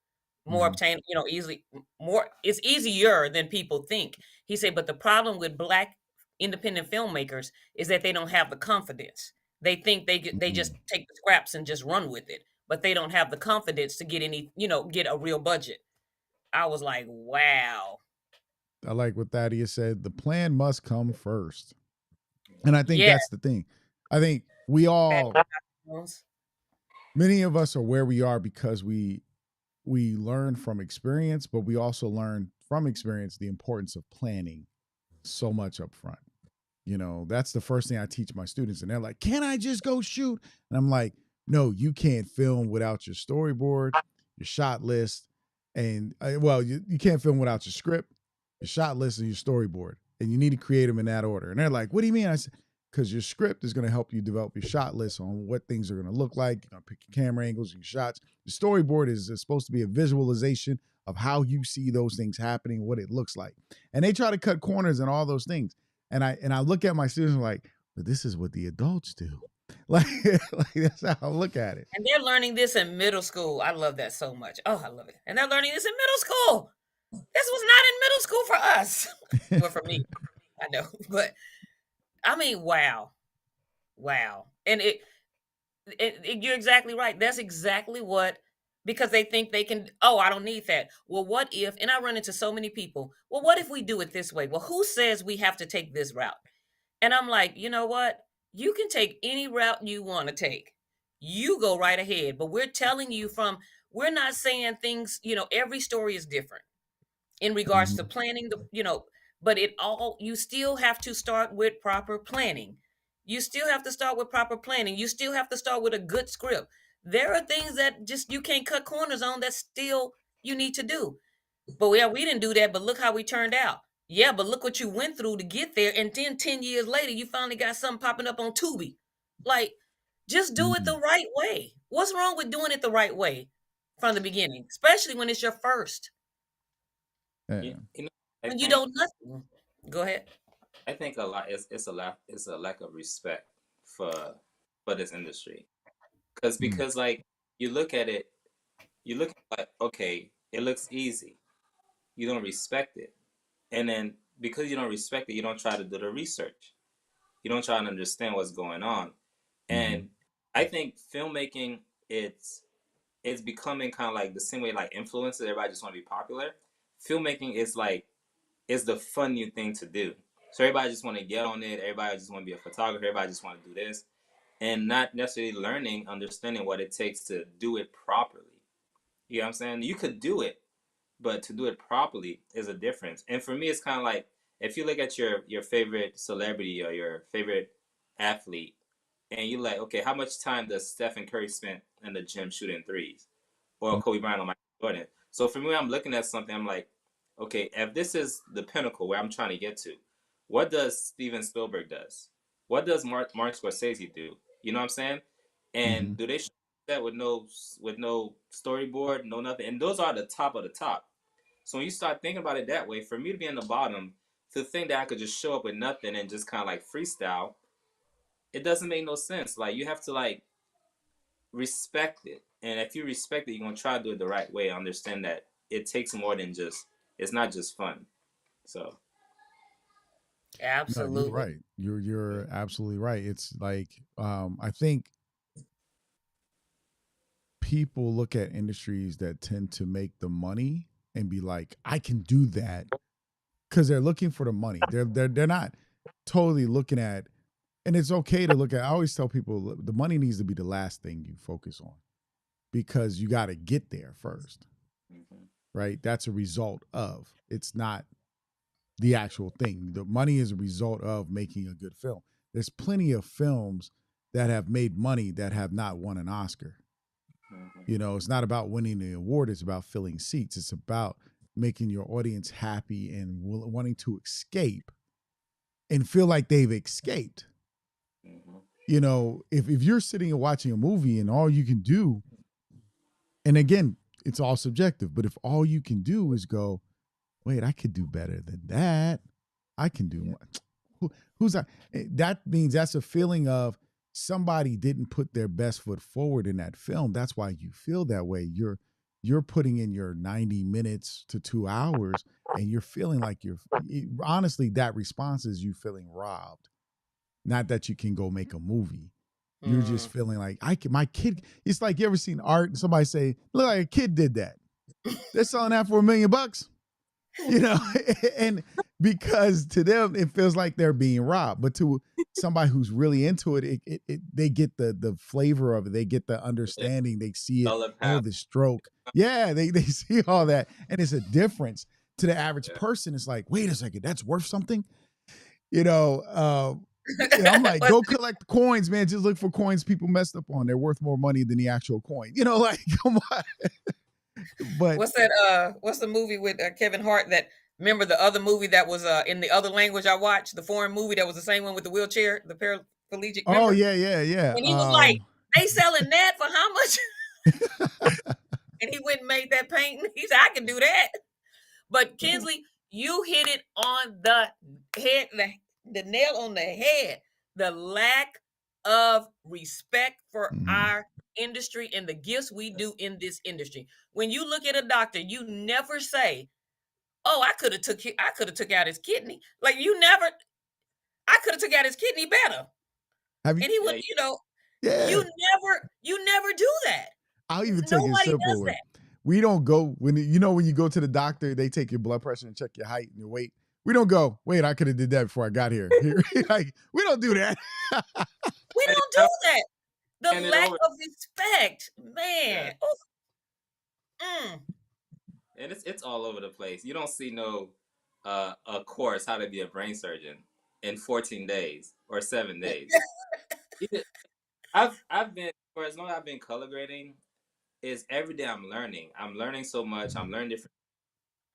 more obtainable, easily more. It's easier than people think." He said, "But the problem with Black independent filmmakers is that they don't have the confidence. They think they just take the scraps and just run with it, but they don't have the confidence to get a real budget." I was like, "Wow." I like what Thaddeus said. The plan must come first. And I think Yeah. that's the thing. I think many of us are where we are because we learn from experience, but we also learn from experience the importance of planning so much up front. That's the first thing I teach my students. And they're like, can I just go shoot? And I'm like, no, you can't film without your storyboard, your shot list. And you can't film without your script, your shot list, and your storyboard. And you need to create them in that order. And they're like, what do you mean? I said, because your script is going to help you develop your shot list on what things are going to look like. You're going to pick your camera angles, your shots. The storyboard is supposed to be a visualization of how you see those things happening, what it looks like. And they try to cut corners and all those things. And I look at my students like, but this is what the adults do. Like, like that's how I look at it. And they're learning this in middle school. I love that so much. Oh, I love it. And they're learning this in middle school. This was not in middle school for us. Well, for me, I know. But I mean, wow. Wow. And you're exactly right. That's exactly what, because they think they can, oh, I don't need that. Well, what if, and I run into so many people, well, what if we do it this way? Well, who says we have to take this route? And I'm like, you know what? You can take any route you want to take. You go right ahead. But we're telling you we're not saying things, every story is different in regards to planning but you still have to start with proper planning. You still have to start with proper planning. You still have to start with a good script. There are things that just you can't cut corners on that still you need to do. But yeah, we didn't do that, but look how we turned out. Yeah, but look what you went through to get there. And then 10 years later, you finally got something popping up on Tubi. Like, just do it the right way. What's wrong with doing it the right way from the beginning, especially when it's your first? Yeah. When you don't nothing. Go ahead. I think a lot it's a lack of respect for this industry. Because like you look at it, like, okay, it looks easy. You don't respect it. And then because you don't respect it, you don't try to do the research. You don't try to understand what's going on. And I think filmmaking, it's becoming kind of like the same way like influencers, everybody just want to be popular. Filmmaking is like, it's the fun new thing to do. So everybody just want to get on it. Everybody just want to be a photographer. Everybody just want to do this, and not necessarily learning, understanding what it takes to do it properly. You know what I'm saying? You could do it, but to do it properly is a difference. And for me, it's kind of like if you look at your favorite celebrity or your favorite athlete, and you're like, okay, how much time does Stephen Curry spend in the gym shooting threes, or Kobe Bryant or Michael Jordan? So for me, when I'm looking at something, I'm like, okay, if this is the pinnacle where I'm trying to get to, what does Steven Spielberg does? What does Martin Scorsese do? You know what I'm saying? And do they show that with no storyboard, no nothing? And those are the top of the top. So when you start thinking about it that way, for me to be in the bottom, to think that I could just show up with nothing and just kind of like freestyle, it doesn't make no sense. Like you have to like respect it, and if you respect it, you're gonna try to do it the right way. Understand that it takes more than just. It's not just fun. So. Absolutely. No, you're right. You're absolutely right. It's like I think people look at industries that tend to make the money and be like, I can do that because they're looking for the money. They're not totally looking at, and it's okay to look at. I always tell people the money needs to be the last thing you focus on because you got to get there first, right? That's a result of. It's not the actual thing. The money is a result of making a good film. There's plenty of films that have made money that have not won an Oscar. You know, it's not about winning the award. It's about filling seats. It's about making your audience happy and wanting to escape and feel like they've escaped. You know, if you're sitting and watching a movie and all you can do, and again, it's all subjective, but if all you can do is go, wait, I could do better than that. I can do more. Who's that? That means that's a feeling of somebody didn't put their best foot forward in that film. That's why you feel that way. You're putting in your 90 minutes to 2 hours and you're feeling like honestly, that response is you feeling robbed. Not that you can go make a movie. You're just feeling like my kid. It's like you ever seen art and somebody say, look, like a kid did that. They're selling that for $1 million. You know, and because to them it feels like they're being robbed, but to somebody who's really into it, they get the flavor of it, they get the understanding, they see it, the stroke, they see all that, and it's a difference to the average person. It's like, wait a second, that's worth something, you know. I'm like, go collect coins, man. Just look for coins people messed up on. They're worth more money than the actual coin. You know, like, come on. But what's that? What's the movie with Kevin Hart? That remember the other movie that was in the other language I watched, the foreign movie that was the same one with the wheelchair, the paraplegic. Remember? Oh yeah. And he was like, "They selling that for how much?" And he went and made that painting. He said, "I can do that." But Kensly, you hit it on the head, the nail on the head. The lack of respect for our industry and the gifts we do in this industry. When you look at a doctor, you never say, "Oh, I could have took out his kidney." Like I could have took out his kidney better. Have you? And he would, Yeah. you never do that. I'll even take a Nobody simple does one. that. We don't go when you go to the doctor, they take your blood pressure and check your height and your weight. We don't go, wait, I could have did that before I got here. Like, we don't do that. We don't do that. The And it lack over. of respect, Yeah. man. And it's all over the place. You don't see no a course how to be a brain surgeon in 14 days or 7 days. I've been, for as long as I've been color grading, is every day I'm learning. I'm learning so much. I'm learning different.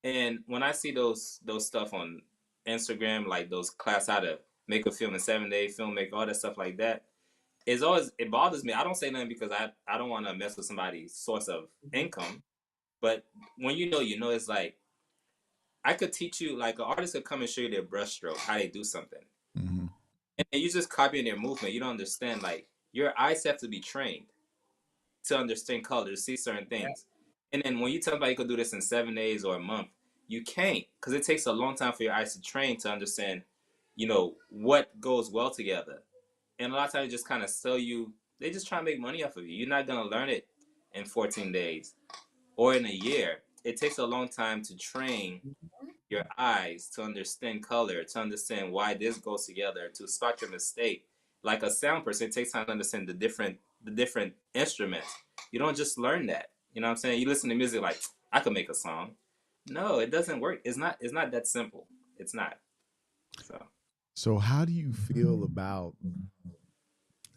And when I see those stuff on Instagram, like those class how to make a film in 7 days, filmmaker, all that stuff like that, it bothers me. I don't say nothing because I don't want to mess with somebody's source of income. But when it's like I could teach you, like an artist could come and show you their brushstroke, how they do something. Mm-hmm. And you just copying their movement. You don't understand, like, your eyes have to be trained to understand color, to see certain things. And then when you tell somebody you could do this in 7 days or a month, you can't, because it takes a long time for your eyes to train to understand, what goes well together. And a lot of times they just kind of sell you, they just try to make money off of you. You're not going to learn it in 14 days or in a year. It takes a long time to train your eyes to understand color, to understand why this goes together, to spot your mistake. Like a sound person, it takes time to understand the different instruments. You don't just learn that. You know what I'm saying? You listen to music like, I could make a song. No, it doesn't work. It's not that simple. It's not. So how do you feel about,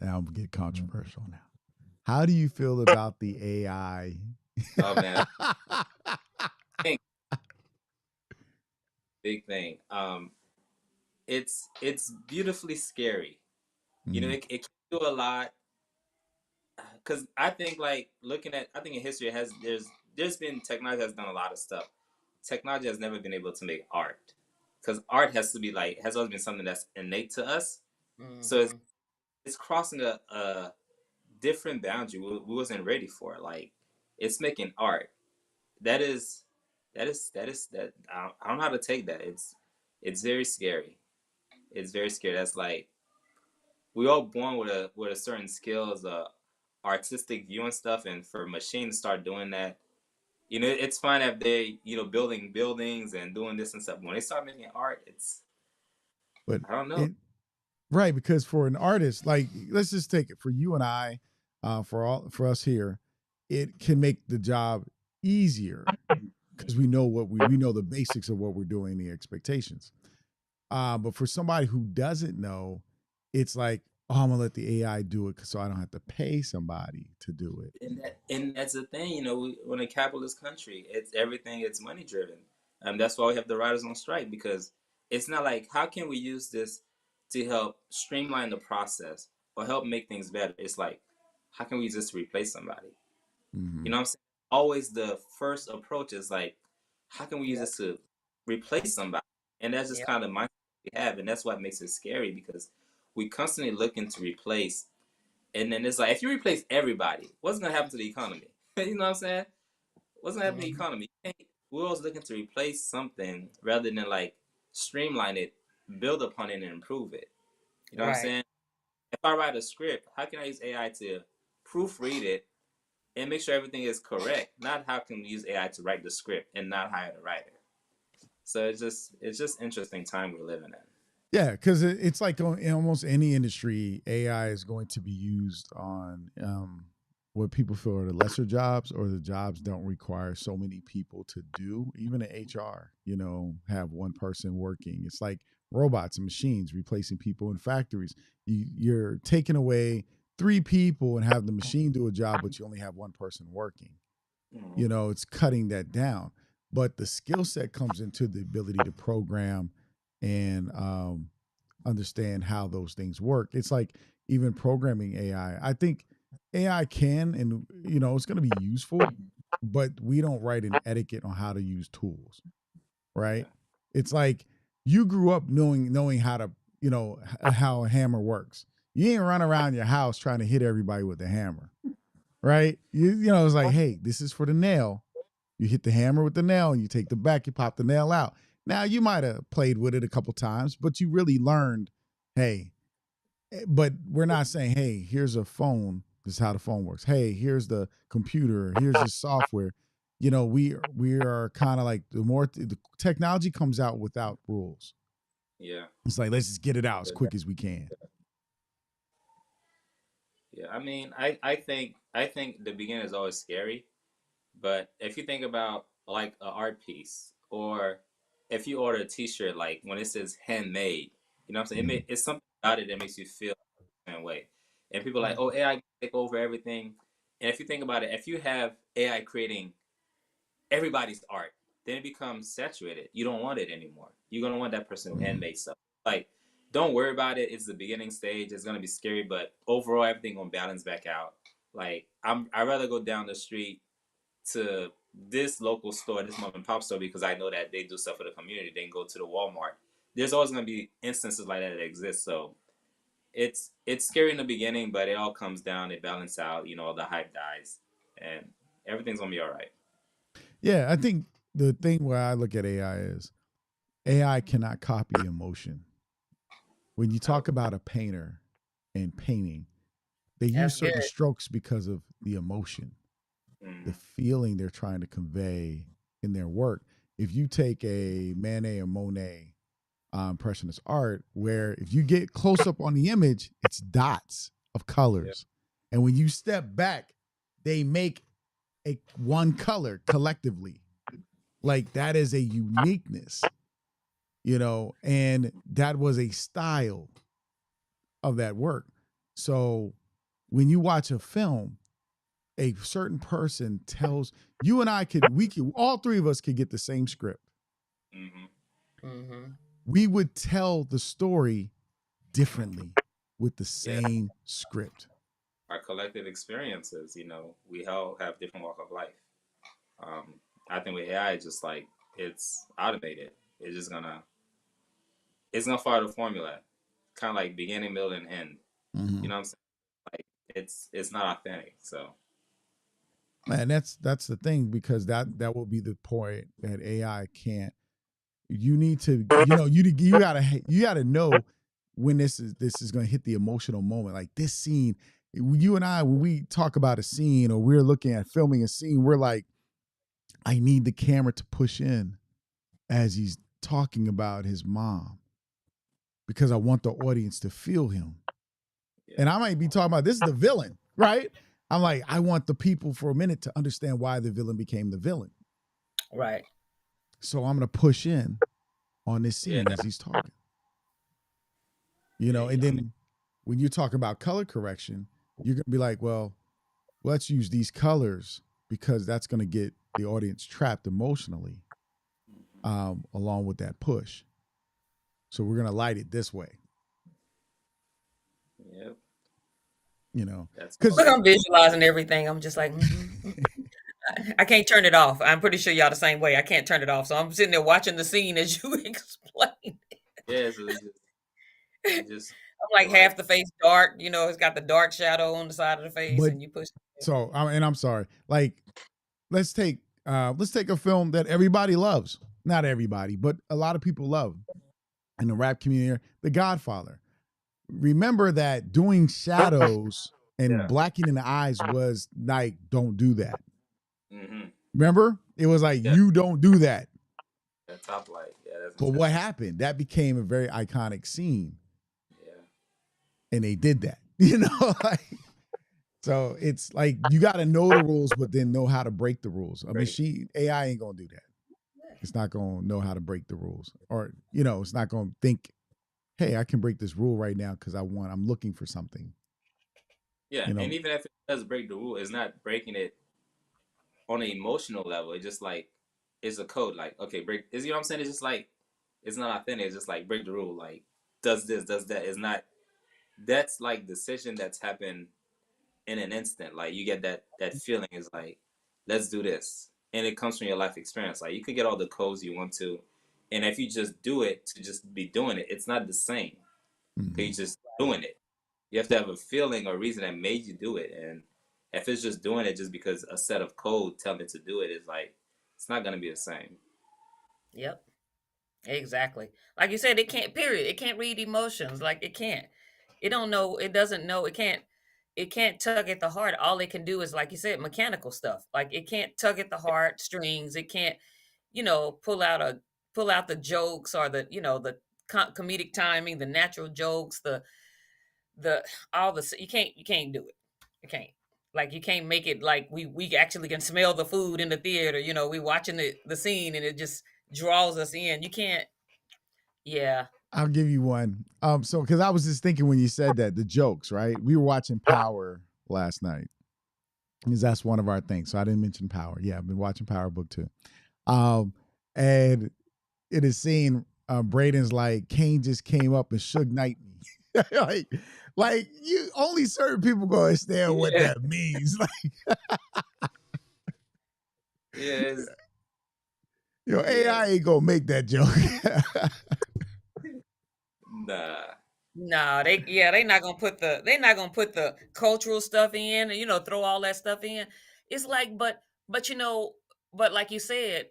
and I'm gonna get controversial now. How do you feel about the AI? Oh man. Big thing. It's beautifully scary. It can do a lot. Because I think, like, I think in history there's been technology has done a lot of stuff. Technology has never been able to make art, because art has to be like, has always been something that's innate to us. So it's crossing a different boundary we wasn't ready for. Like, it's making art that I don't know how to take that. It's very scary. It's very scary. That's like, we all born with a certain skills, artistic view and stuff, and for machines to start doing that, it's fine if they, building buildings and doing this and stuff. When they start making art, But I don't know. Right, because for an artist, like, let's just take it for you and I, for us here, it can make the job easier because we know we know the basics of what we're doing, the expectations. But for somebody who doesn't know, it's like, oh, I'm gonna let the AI do it so I don't have to pay somebody to do it. And that's the thing, we're in a capitalist country. It's money driven. That's why we have the writers on strike, because it's not like, how can we use this to help streamline the process or help make things better? It's like, how can we use this to replace somebody? Mm-hmm. You know what I'm saying? Always the first approach is like, how can we use this to replace somebody? And that's just kind of the mindset we have, and that's what makes it scary, because we constantly looking to replace. And then it's like, if you replace everybody, what's gonna happen to the economy? You know what I'm saying? What's gonna happen to the economy? We're always looking to replace something rather than, like, streamline it, build upon it, and improve it. You know what I'm saying? If I write a script, how can I use AI to proofread it and make sure everything is correct? Not how can we use AI to write the script and not hire a writer. So it's just interesting time we're living in. Yeah, because it's like in almost any industry, AI is going to be used on what people feel are the lesser jobs, or the jobs don't require so many people to do. Even in HR, have one person working. It's like robots and machines replacing people in factories. You're taking away 3 people and have the machine do a job, but you only have one person working. It's cutting that down. But the skill set comes into the ability to program and understand how those things work. It's like even programming AI. I think AI can, and it's going to be useful, but we don't write an etiquette on how to use tools, right? It's like you grew up knowing how to, how a hammer works. You ain't run around your house trying to hit everybody with a hammer, right? You know, it's like, hey, this is for the nail. You hit the hammer with the nail, and you take the back, you pop the nail out. Now you might have played with it a couple times, but you really learned, hey. But we're not saying, hey, here's a phone. This is how the phone works. Hey, here's the computer. Here's the software. You know, we are kind of like the technology comes out without rules. Yeah. It's like, let's just get it out as quick as we can. Yeah, I mean, I think the beginning is always scary, but if you think about like an art piece, or if you order a T-shirt, like when it says handmade, you know what I'm saying? It's something about it that makes you feel a certain way. And people are like, oh, AI can take over everything. And if you think about it, if you have AI creating everybody's art, then it becomes saturated. You don't want it anymore. You're gonna want that person who handmade stuff. Like, don't worry about it. It's the beginning stage. It's gonna be scary, but overall, everything gonna balance back out. Like, I'd rather go down the street to this local store, this mom and pop store, because I know that they do stuff for the community. Then go to the Walmart. There's always gonna be instances like that exist. So it's scary in the beginning, but it all comes down. It balances out. You know, all the hype dies, and everything's gonna be all right. Yeah, I think the thing where I look at AI is AI cannot copy emotion. When you talk about a painter and painting, they use certain strokes because of the emotion, the feeling they're trying to convey in their work. If you take a Manet or Monet impressionist art, where if you get close up on the image, it's dots of colors. Yeah. And when you step back, they make a one color collectively. Like, that is a uniqueness, you know, and that was a style of that work. So when you watch a film, a certain person tells you, and I could, all three of us could get the same script. We would tell the story differently with the same script. Our collective experiences, you know, we all have different walk of life. I think with AI, it's just like, it's automated. It's gonna follow the formula, kind of like beginning, middle, and end. You know what I'm saying? Like, it's not authentic. So, and that's the thing, because that will be the point that AI can't. You need to, you know, you gotta know when this is going to hit the emotional moment. Like this scene, you and I, when we talk about a scene or we're looking at filming a scene, we're like, I need the camera to push in as he's talking about his mom, because I want the audience to feel him. Yeah. And I might be talking about, this is the villain, right? I'm like, I want the people for a minute to understand why the villain became the villain. Right. So I'm going to push in on this scene as he's talking. You know, and then when you talk about color correction, you're going to be like, well, let's use these colors because that's going to get the audience trapped emotionally, along with that push. So we're going to light it this way. Yep. You know, because I'm visualizing everything. I'm just like, I can't turn it off. I'm pretty sure y'all the same way. I can't turn it off. So I'm sitting there watching the scene as you explain it. Yeah, so just I'm like half the face dark, you know, it's got the dark shadow on the side of the face, and you push. So, and I'm sorry, like, let's take a film that everybody loves. Not everybody, but a lot of people love in the rap community, The Godfather. Remember that doing shadows and blackening the eyes was like, don't do that. Remember? It was like, you don't do that. That top light. Yeah, but what happened? That became a very iconic scene. Yeah. And they did that. You know, like, so it's like, you got to know the rules, but then know how to break the rules. I mean, AI ain't going to do that. It's not going to know how to break the rules, or, you know, it's not going to think, hey, I can break this rule right now because I'm looking for something. Yeah, you know? And even if it does break the rule, it's not breaking it on an emotional level. It's just like, it's a code. Like, okay, break. You know what I'm saying? It's just like, it's not authentic. It's just like, break the rule. Like, does this, does that. It's not. That's like decision that's happened in an instant. Like, you get that feeling is like, let's do this, and it comes from your life experience. Like, you can get all the codes you want to, and if you just do it to just be doing it, it's not the same. Because you're just doing it. You have to have a feeling or reason that made you do it. And if it's just doing it just because a set of code telling it to do it, is like, it's not gonna be the same. Yep. Exactly. Like you said, it can't, period. It can't read emotions. Like it can't. It don't know, it doesn't know, it can't tug at the heart. All it can do is, like you said, mechanical stuff. Like it can't tug at the heart strings. It can't, pull out the jokes, or the comedic timing, the natural jokes, the all the you can't do it. You can't. Like you can't make it like we actually can smell the food in the theater. We watching the scene and it just draws us in. You can't. Yeah. I'll give you one. So because I was just thinking when you said that, the jokes, right? We were watching Power last night because that's one of our things. So I didn't mention Power. Yeah, I've been watching Power Book 2. And it is saying Braden's like, Kane just came up and Suge Knight me. like you only certain people gonna understand what that means. Like, Yeah. AI ain't gonna make that joke. Nah. They're not gonna put the cultural stuff in, and throw all that stuff in. It's like, but but like you said,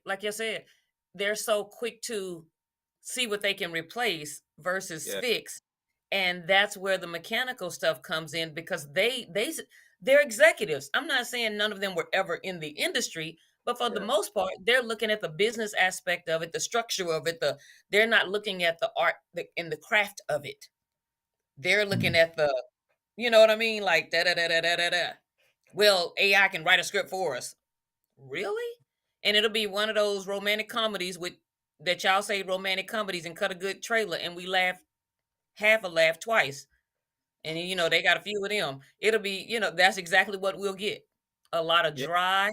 they're so quick to see what they can replace versus Yeah. fix. And that's where the mechanical stuff comes in, because they're executives. I'm not saying none of them were ever in the industry, but for the most part, they're looking at the business aspect of it, the structure of it. They're not looking at the art and the craft of it. They're looking at you know what I mean? Like da da da da da da da. Well, AI can write a script for us. Really? And it'll be one of those romantic comedies with that y'all say romantic comedies and cut a good trailer and we laugh half a laugh twice. And they got a few of them. It'll be, that's exactly what we'll get. A lot of Yeah. dry,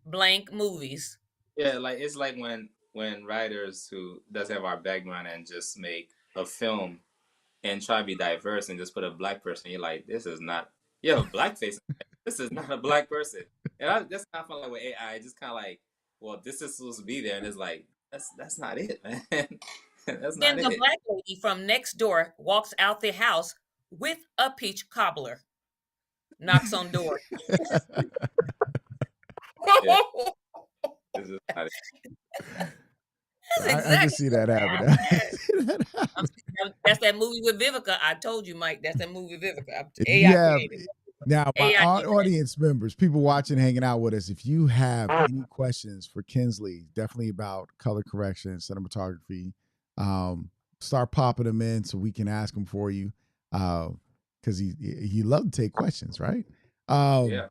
blank movies. Yeah, like it's like when writers who does have our background and just make a film and try to be diverse and just put a black person, you're like, this is not. You have a black face. This is not a black person. And that's kind of fun. Like with AI, just kind of like, well, this is supposed to be there, and it's like that's not it, man. That's Then not the it. black lady from next door walks out the house with a peach cobbler, knocks on door. Yeah, it's just not it. That's I can exactly see what that happening. I can see that happening. that's that movie with Vivica. I told you, Mike. That's that movie with Vivica. If you AI have created. now, my AI did that. audience members, people watching, hanging out with us, if you have any questions for Kensly, definitely about color correction, cinematography, start popping them in so we can ask them for you, because he love to take questions, right? Yeah.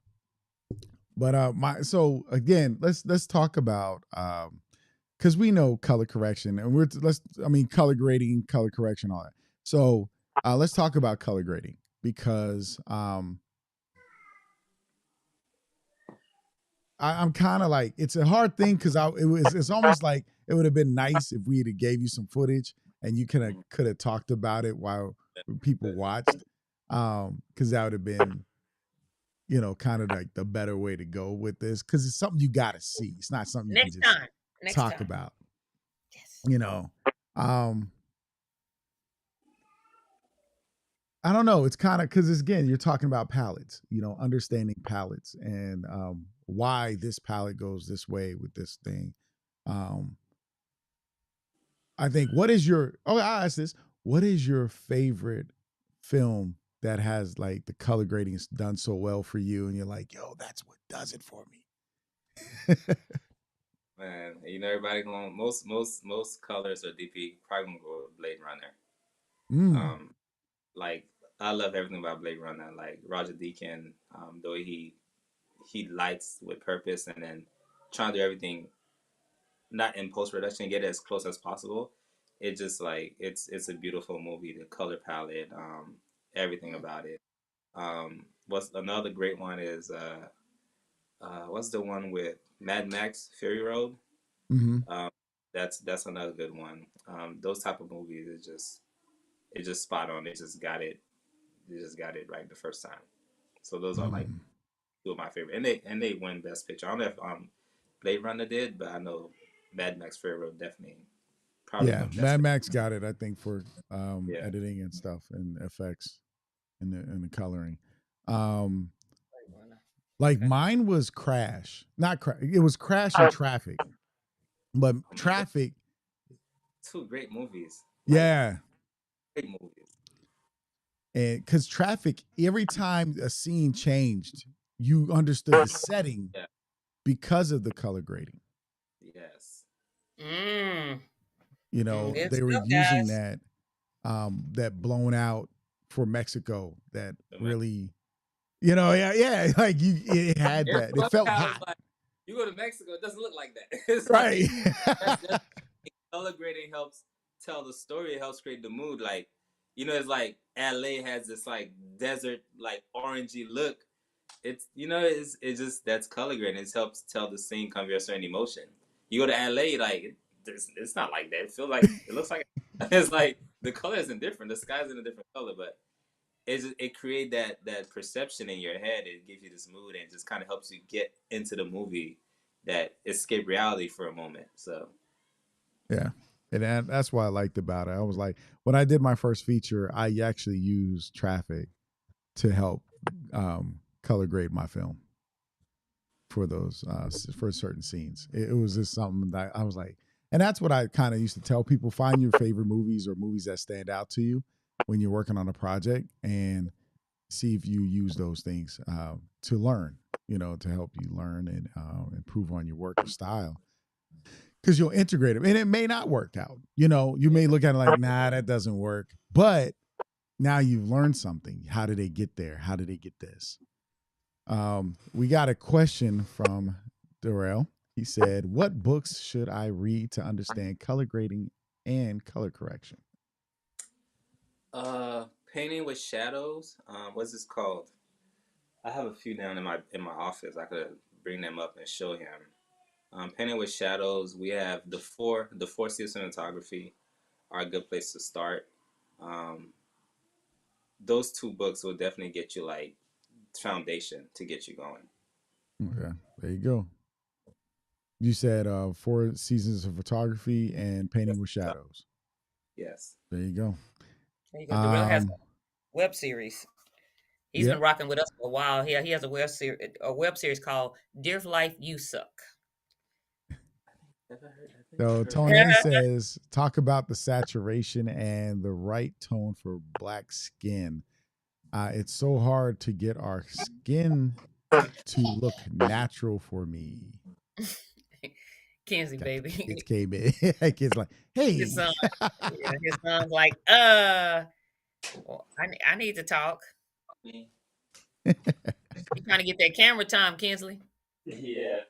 But so again, let's talk about because we know color correction and color grading, color correction, all that. So let's talk about color grading because I'm kind of like, it's a hard thing because it's almost like it would have been nice if we had gave you some footage and you could have talked about it while people watched, because that would have been kind of like the better way to go with this, because it's something you got to see. It's not something you can just talk about. Yes. I don't know. It's kind of because again, you're talking about palettes, understanding palettes and why this palette goes this way with this thing. I think I'll ask this. What is your favorite film that has like the color grading is done so well for you? And you're like, yo, that's what does it for me. Man, everybody going most colors or DP probably gonna go with Blade Runner. Like I love everything about Blade Runner. Like Roger Deakins, the way he lights with purpose and then trying to do everything not in post production, get it as close as possible. It just like it's a beautiful movie. The color palette, everything about it. What's another great one is what's the one with Mad Max Fury Road? Um, that's another good one. Those type of movies is just spot on. They just got it right the first time. So those are like two of my favorite, and they win Best Picture. I don't know if Blade Runner did, but I know Mad Max Fury Road definitely probably Yeah, won Best Mad Picture. Max got it, I think, for Yeah, editing and stuff and effects in the coloring. Like mine was Crash, not Crash. It was Crash and Traffic, but Traffic. Two great movies. Yeah, great movies. And because Traffic, every time a scene changed, you understood the setting because of the color grading. Yes. You know, they were using that that blown out for Mexico that really, you know, yeah, like it had that. It felt hot. Like, you go to Mexico, it doesn't look like that. It's right. That's color grading helps tell the story. It helps create the mood. Like, you know, it's like LA has this like desert, like orangey look. It's, you know, it's just, that's color grading. It helps tell the scene convey a certain emotion. You go to LA, like it's not like that. It feels like, it looks like it's like the color isn't different. The sky's in a different color, but it create that perception in your head. It gives you this mood and just kind of helps you get into the movie, that escape reality for a moment. So yeah, and that's what I liked about it. I was like, when I did my first feature, I actually used Traffic to help color grade my film for those for certain scenes. It was just something that I was like, and that's what I kind of used to tell people: find your favorite movies or movies that stand out to you when you're working on a project, and see if you use those things to learn. You know, to help you learn and improve on your work or style. Because you'll integrate them, and it may not work out. You know, you may look at it like, nah, that doesn't work, but now you've learned something. How did they get there? How did they get this? We got a question from Darrell. He said, "What books should I read to understand color grading and color correction?" Painting with shadows. What's this called? I have a few down in my office. I could bring them up and show him. Painting with shadows. We have the four C's cinematography are a good place to start. Those two books will definitely get you like foundation to get you going. Okay, there you go. You said 4 seasons of photography and painting with shadows. Yes. There you go. There you go. Darrell has a web series. He's been rocking with us for a while. He has a web series called "Dear Life, You Suck." So Tony says, talk about the saturation and the right tone for black skin. It's so hard to get our skin to look natural for me. Kensly, baby. Kids came in. Kids like, hey. His son's like, well, I need to talk. You trying to get that camera time, Kensly? Yeah.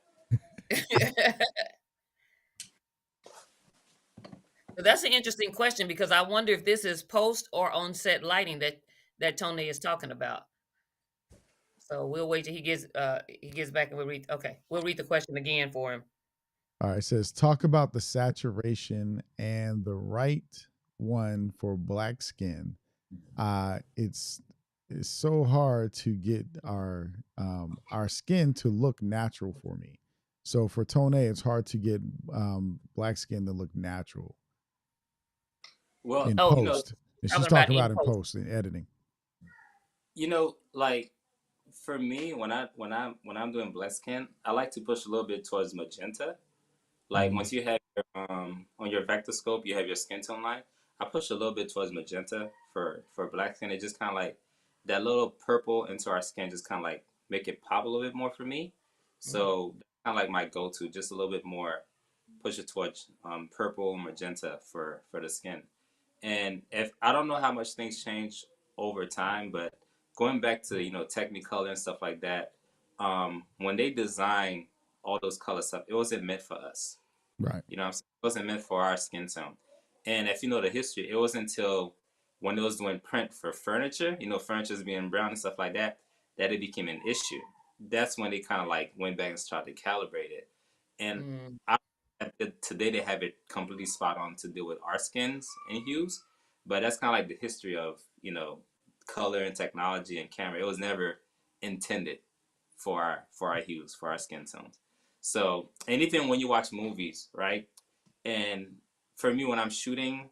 That's an interesting question, because I wonder if this is post or on set lighting that Tony is talking about. So we'll wait till he gets back, and we'll read. Okay, we'll read the question again for him. All right, it says, talk about the saturation and the right one for black skin. It's so hard to get our skin to look natural for me. So for Tone, it's hard to get black skin to look natural. Well, in post, you know, and she's talking about in post and editing. You know, like for me, when I'm doing black skin, I like to push a little bit towards magenta. Like once you have your, on your vector scope, you have your skin tone line. I push a little bit towards magenta for black skin. It just kind of like that little purple into our skin, just kind of like make it pop a little bit more for me. So that's kind of like my go-to, just a little bit more, push it towards purple, magenta for the skin. And if I don't know how much things change over time, but going back to, you know, Technicolor and stuff like that, when they design all those color stuff, it wasn't meant for us. Right. You know what I'm saying? It wasn't meant for our skin tone. And if you know the history, it wasn't until when it was doing print for furniture, you know, furniture's being brown and stuff like that, that it became an issue. That's when they kind of like went back and tried to calibrate it. And today they have it completely spot on to deal with our skins and hues. But that's kind of like the history of, you know, color and technology and camera. It was never intended for our hues, for our skin tones. So anything when you watch movies, right? And for me, when I'm shooting,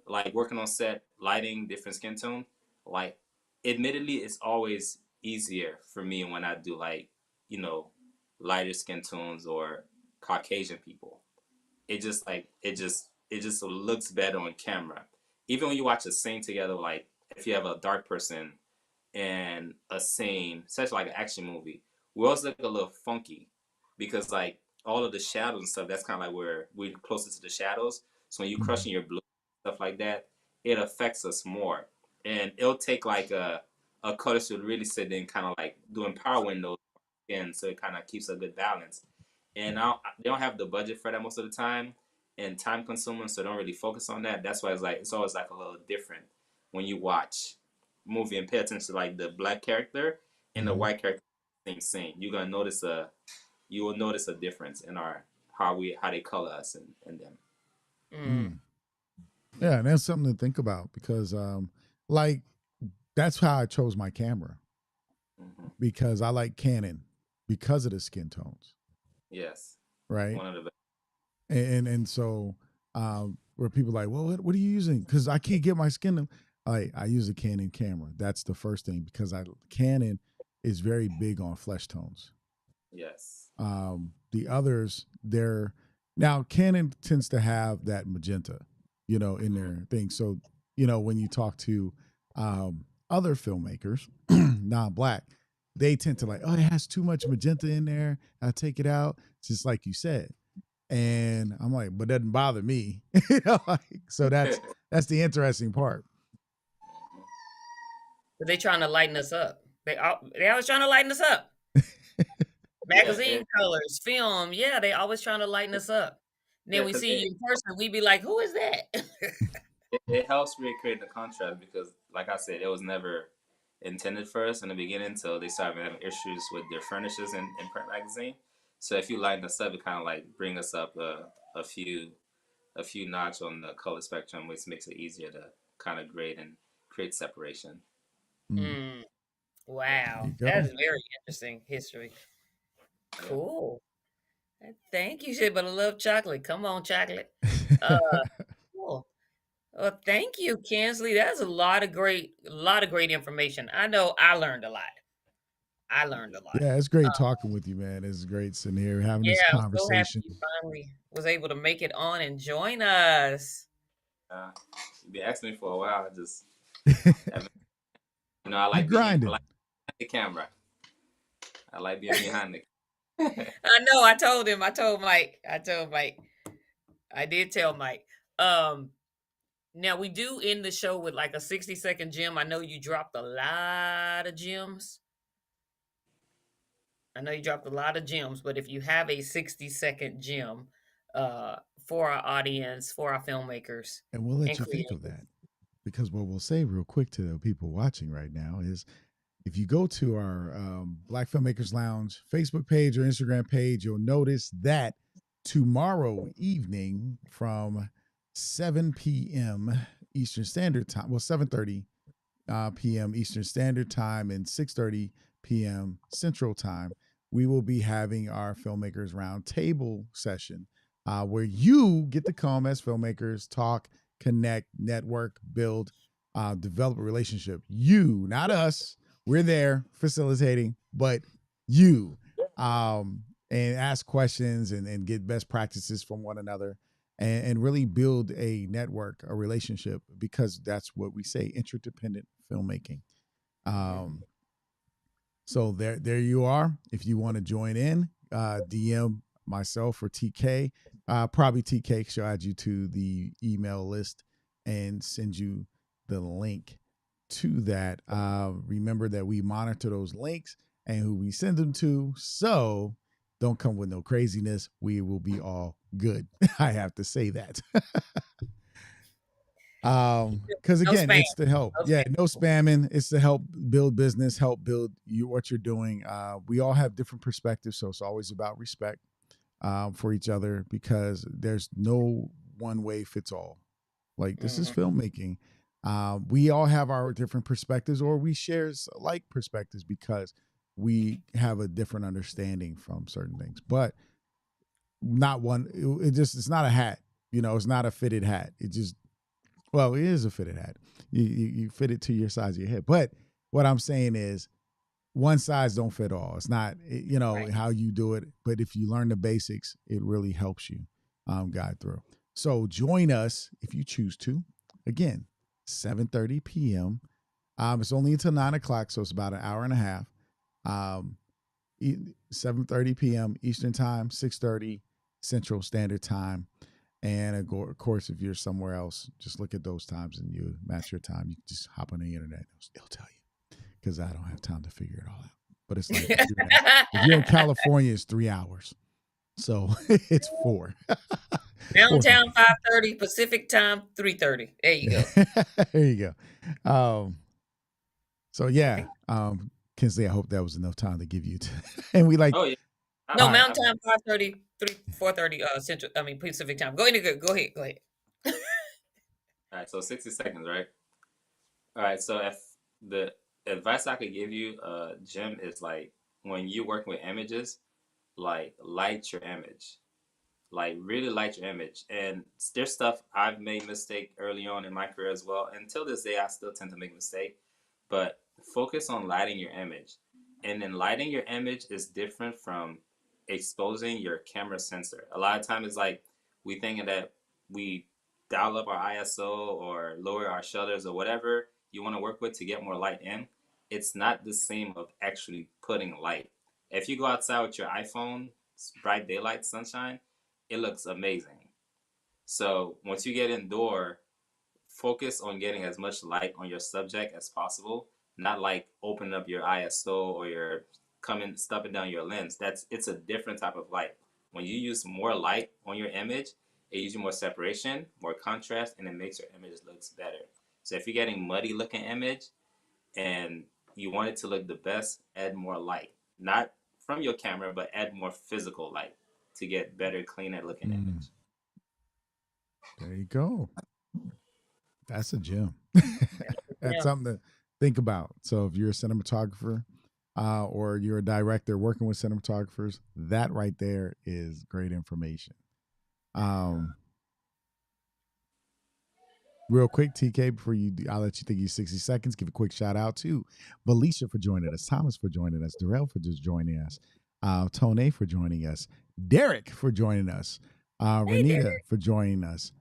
like working on set, lighting, different skin tone, like admittedly, it's always easier for me when I do like, you know, lighter skin tones or Caucasian people. It just looks better on camera. Even when you watch a scene together, like if you have a dark person in a scene, such like an action movie, we also look a little funky because like all of the shadows and stuff, that's kind of like where we're closer to the shadows. So when you're crushing your blue stuff like that, it affects us more. And it'll take like a color to really sit in, kind of like doing power windows, and so it kind of keeps a good balance. And they don't have the budget for that most of the time, and time consuming, so they don't really focus on that. That's why it's always like a little different when you watch movie and pay attention to like the black character and the white character same scene. You will notice a difference in our how they color us and them. Yeah, and that's something to think about because like that's how I chose my camera because I like Canon because of the skin tones. Yes. Right. One of the best. And so where people are like, well, what are you using? Because I can't get my skin to. I use a Canon camera. That's the first thing because Canon is very big on flesh tones. Yes. The others, now Canon tends to have that magenta, in their thing. So, when you talk to other filmmakers, non-black, they tend to like, oh, it has too much magenta in there. I'll take it out. It's just like you said. And I'm like, but it doesn't bother me. So that's the interesting part. But they trying to lighten us up. They always trying to lighten us up. Magazine colors, film, yeah, they always trying to lighten us up. And then we see you in person, we be like, who is that? It helps recreate the contrast because, like I said, it was never intended for us in the beginning until they started having issues with their furnishings in print magazine. So if you lighten us up, it kind of like bring us up a few notch on the color spectrum, which makes it easier to kind of grade and create separation. Wow, that is very interesting history. Cool. Thank you, shit, but I love chocolate. Come on, chocolate. Cool. Well, thank you, Kensly. That's a lot of great information. I know I learned a lot. Yeah, it's great talking with you, man. It's great sitting here having this I'm so happy conversation. you finally was able to make it on and join us. You've been asking me for a while. I just, I like grinding. I like the camera. I like being behind the. I know. I told him. I told Mike. I did tell Mike. Now we do end the show with like a 60-second gem. I know you dropped a lot of gems. But if you have a 60-second gem for our audience, for our filmmakers, and we'll let you think of that, because what we'll say real quick to the people watching right now is, if you go to our Black Filmmakers Lounge Facebook page or Instagram page, you'll notice that tomorrow evening from 7 p.m. Eastern Standard Time, 7:30 p.m. Eastern Standard Time and 6:30 p.m. Central Time, we will be having our Filmmakers Roundtable session where you get to come as filmmakers, talk, connect, network, build, develop a relationship. You, not us. We're there facilitating, but you, and ask questions and get best practices from one another and really build a network, a relationship, because that's what we say, interdependent filmmaking. So there you are. If you want to join in, DM myself or TK. Probably TK should add you to the email list and send you the link to that. Remember that we monitor those links and who we send them to. So don't come with no craziness. We will be all good. I have to say that. Because again, it's to help. No spamming. It's to help build business, help build what you're doing. We all have different perspectives, so it's always about respect for each other, because there's no one way fits all. Like, this is filmmaking. We all have our different perspectives, or we share like perspectives because we have a different understanding from certain things. But not one. It's not a hat. It's not a fitted hat. It is a fitted hat. You fit it to your size of your head, but what I'm saying is one size don't fit all. It's not, Right. how you do it, but if you learn the basics, it really helps you guide through. So join us if you choose to. Again, 7:30 p.m. It's only until 9 o'clock, so it's about an hour and a half. 7:30 p.m. Eastern Time, 6:30 Central Standard Time. And of course, if you're somewhere else, just look at those times and you match your time. You can just hop on the internet. It'll tell you, because I don't have time to figure it all out. But it's like if you're in California, it's 3 hours. So it's 4. Mountain Time 5:30, Pacific Time 3:30. There you go. There you go. So yeah, Kensly, I hope that was enough time to give you. And we like. Oh yeah. No, Mountain Time 5:30, 4:30 Central. I mean Pacific Time. Go ahead. Go ahead. All right, so 60 seconds, right? All right, so if the advice I could give you, Jim, is like when you work with images, like light your image, like really light your image. And there's stuff I've made mistake early on in my career as well. Until this day, I still tend to make mistake, but focus on lighting your image. And then lighting your image is different from exposing your camera sensor. A lot of times it's like we thinking that we dial up our ISO or lower our shutters or whatever you want to work with to get more light in. It's not the same of actually putting light. If you go outside with your iPhone, bright daylight, sunshine, it looks amazing. So once you get indoor, focus on getting as much light on your subject as possible, not like opening up your ISO or your stepping down your lens. It's a different type of light. When you use more light on your image, it gives you more separation, more contrast, and it makes your image looks better. So if you're getting muddy looking image and you want it to look the best, add more light. Not from your camera, but add more physical light to get better, cleaner looking image. There you go. That's a gem. That's something to think about. So if you're a cinematographer or you're a director working with cinematographers, that right there is great information. Real quick, TK, before I'll let you take your 60 seconds. Give a quick shout out to Felicia for joining us, Thomas for joining us, Darrell for just joining us, Tone for joining us, Derek for joining us, Renita for joining us,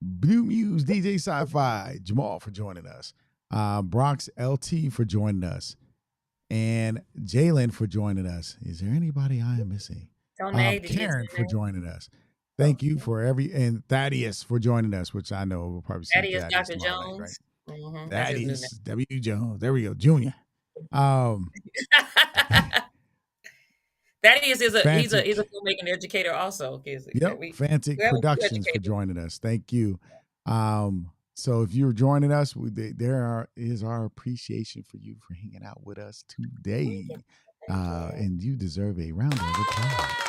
Blue Muse, DJ Sci-Fi, Jamal for joining us, Bronx LT for joining us, and Jalen for joining us. Is there anybody I am missing? Karen for joining us. Thank you for and Thaddeus for joining us, which I know we'll probably see Thaddeus Dr. Jones. Right? Thaddeus W. Jones. There we go, Junior. Thaddeus is he's a filmmaking educator also. Yep, Fantic Productions for joining us. Thank you. So if you're joining us, there is our appreciation for you for hanging out with us today, and you deserve a round of applause.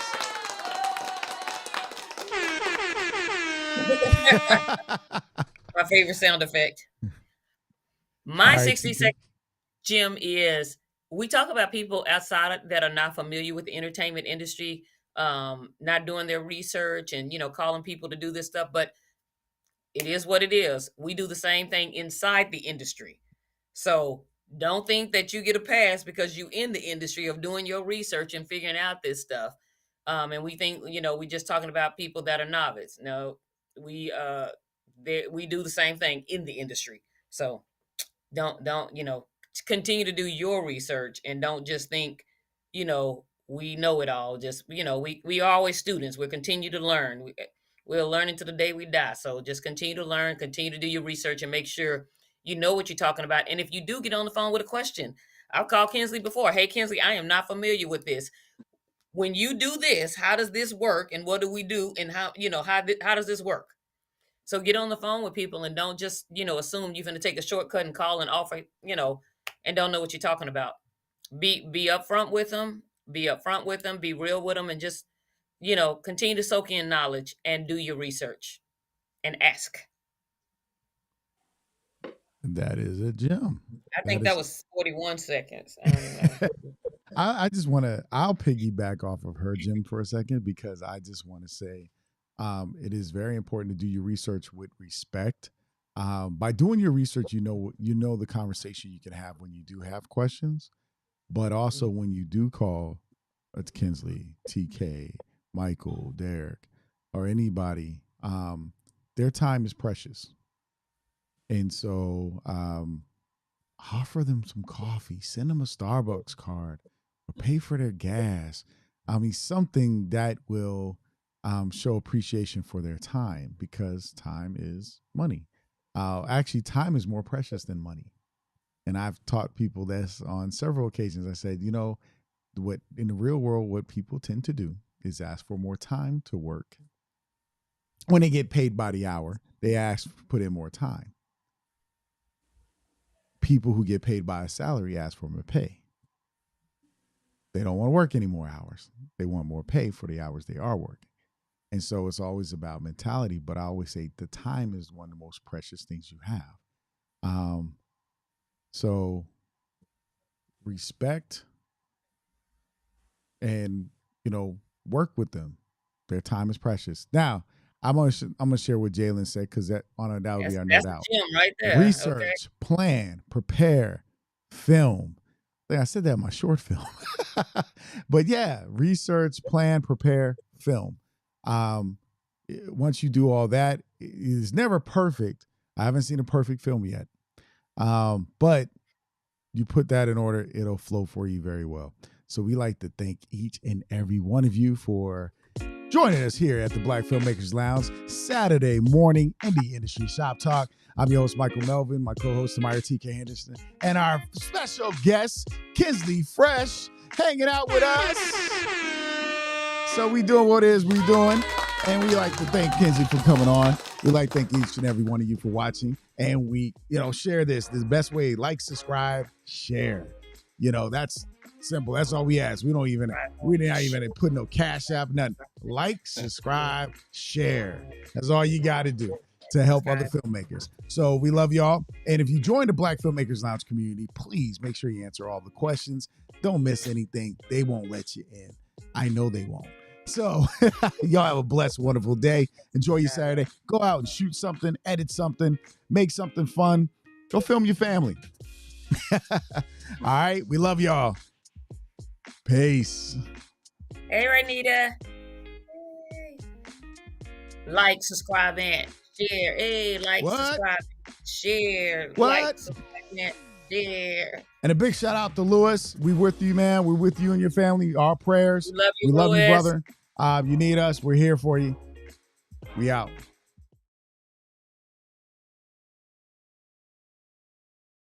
My favorite sound effect. My 60-second gem is, we talk about people outside that are not familiar with the entertainment industry, not doing their research and, calling people to do this stuff, but it is what it is. We do the same thing inside the industry. So don't think that you get a pass because you in the industry of doing your research and figuring out this stuff. And we think, we just talking about people that are novice. No, we do the same thing in the industry. So don't continue to do your research and don't just think, we know it all. Just, we are always students. We'll continue to learn. We'll learn until the day we die. So just continue to learn, continue to do your research, and make sure you know what you're talking about. And if you do get on the phone with a question, I've called Kensly before. Hey, Kensly, I am not familiar with this. When you do this, how does this work? And what do we do? And how does this work? So get on the phone with people and don't just, assume you're going to take a shortcut and call and offer, and don't know what you're talking about. Be upfront with them. Be upfront with them. Be real with them, and just, continue to soak in knowledge and do your research and ask. That is a gem. I think that was 41 seconds. I just want to, I'll piggyback off of her, Jim, for a second, because I just want to say it is very important to do your research with respect. By doing your research, you know the conversation you can have when you do have questions, but also when you do call, it's Kensly, TK, Michael, Derek, or anybody, their time is precious. And so offer them some coffee, send them a Starbucks card, or pay for their gas. I mean, something that will show appreciation for their time, because time is money. Actually, time is more precious than money. And I've taught people this on several occasions. I said, what in the real world, what people tend to do is ask for more time to work. When they get paid by the hour, they ask to put in more time. People who get paid by a salary ask for more pay. They don't want to work any more hours. They want more pay for the hours they are working. And so it's always about mentality. But I always say the time is one of the most precious things you have. So respect and, work with them. Their time is precious. Now, I'm gonna share what Jalen said, because that would be our no doubt. Right there. Research, plan, prepare, film. I said that in my short film. But yeah, research, plan, prepare, film. Once you do all that, it is never perfect. I haven't seen a perfect film yet. But you put that in order, it'll flow for you very well. So we like to thank each and every one of you for joining us here at the Black Filmmakers Lounge, Saturday morning indie industry shop talk. I'm your host, Michael Melvin, my co-host, Tamara TK Henderson, and our special guest, Kensly Fresh, hanging out with us. So we doing what it is we doing, and we like to thank Kensly for coming on. We like to thank each and every one of you for watching, and we, share this. The best way, like, subscribe, share. That's simple. That's all we ask. We're not even put no cash app, nothing. Like, subscribe, share. That's all you got to do to help other filmmakers. So we love y'all. And if you join the Black Filmmakers Lounge community, please make sure you answer all the questions. Don't miss anything. They won't let you in. I know they won't. So y'all have a blessed, wonderful day. Enjoy your Saturday. Go out and shoot something, edit something, make something fun. Go film your family. All right. We love y'all. Peace. Hey, Renita. Hey. Like, subscribe, and share. Hey, subscribe, share. What? Like, subscribe, and share. And a big shout out to Lewis. We with you, man. We're with you and your family. Our prayers. We love you, brother. You need us. We're here for you. We out.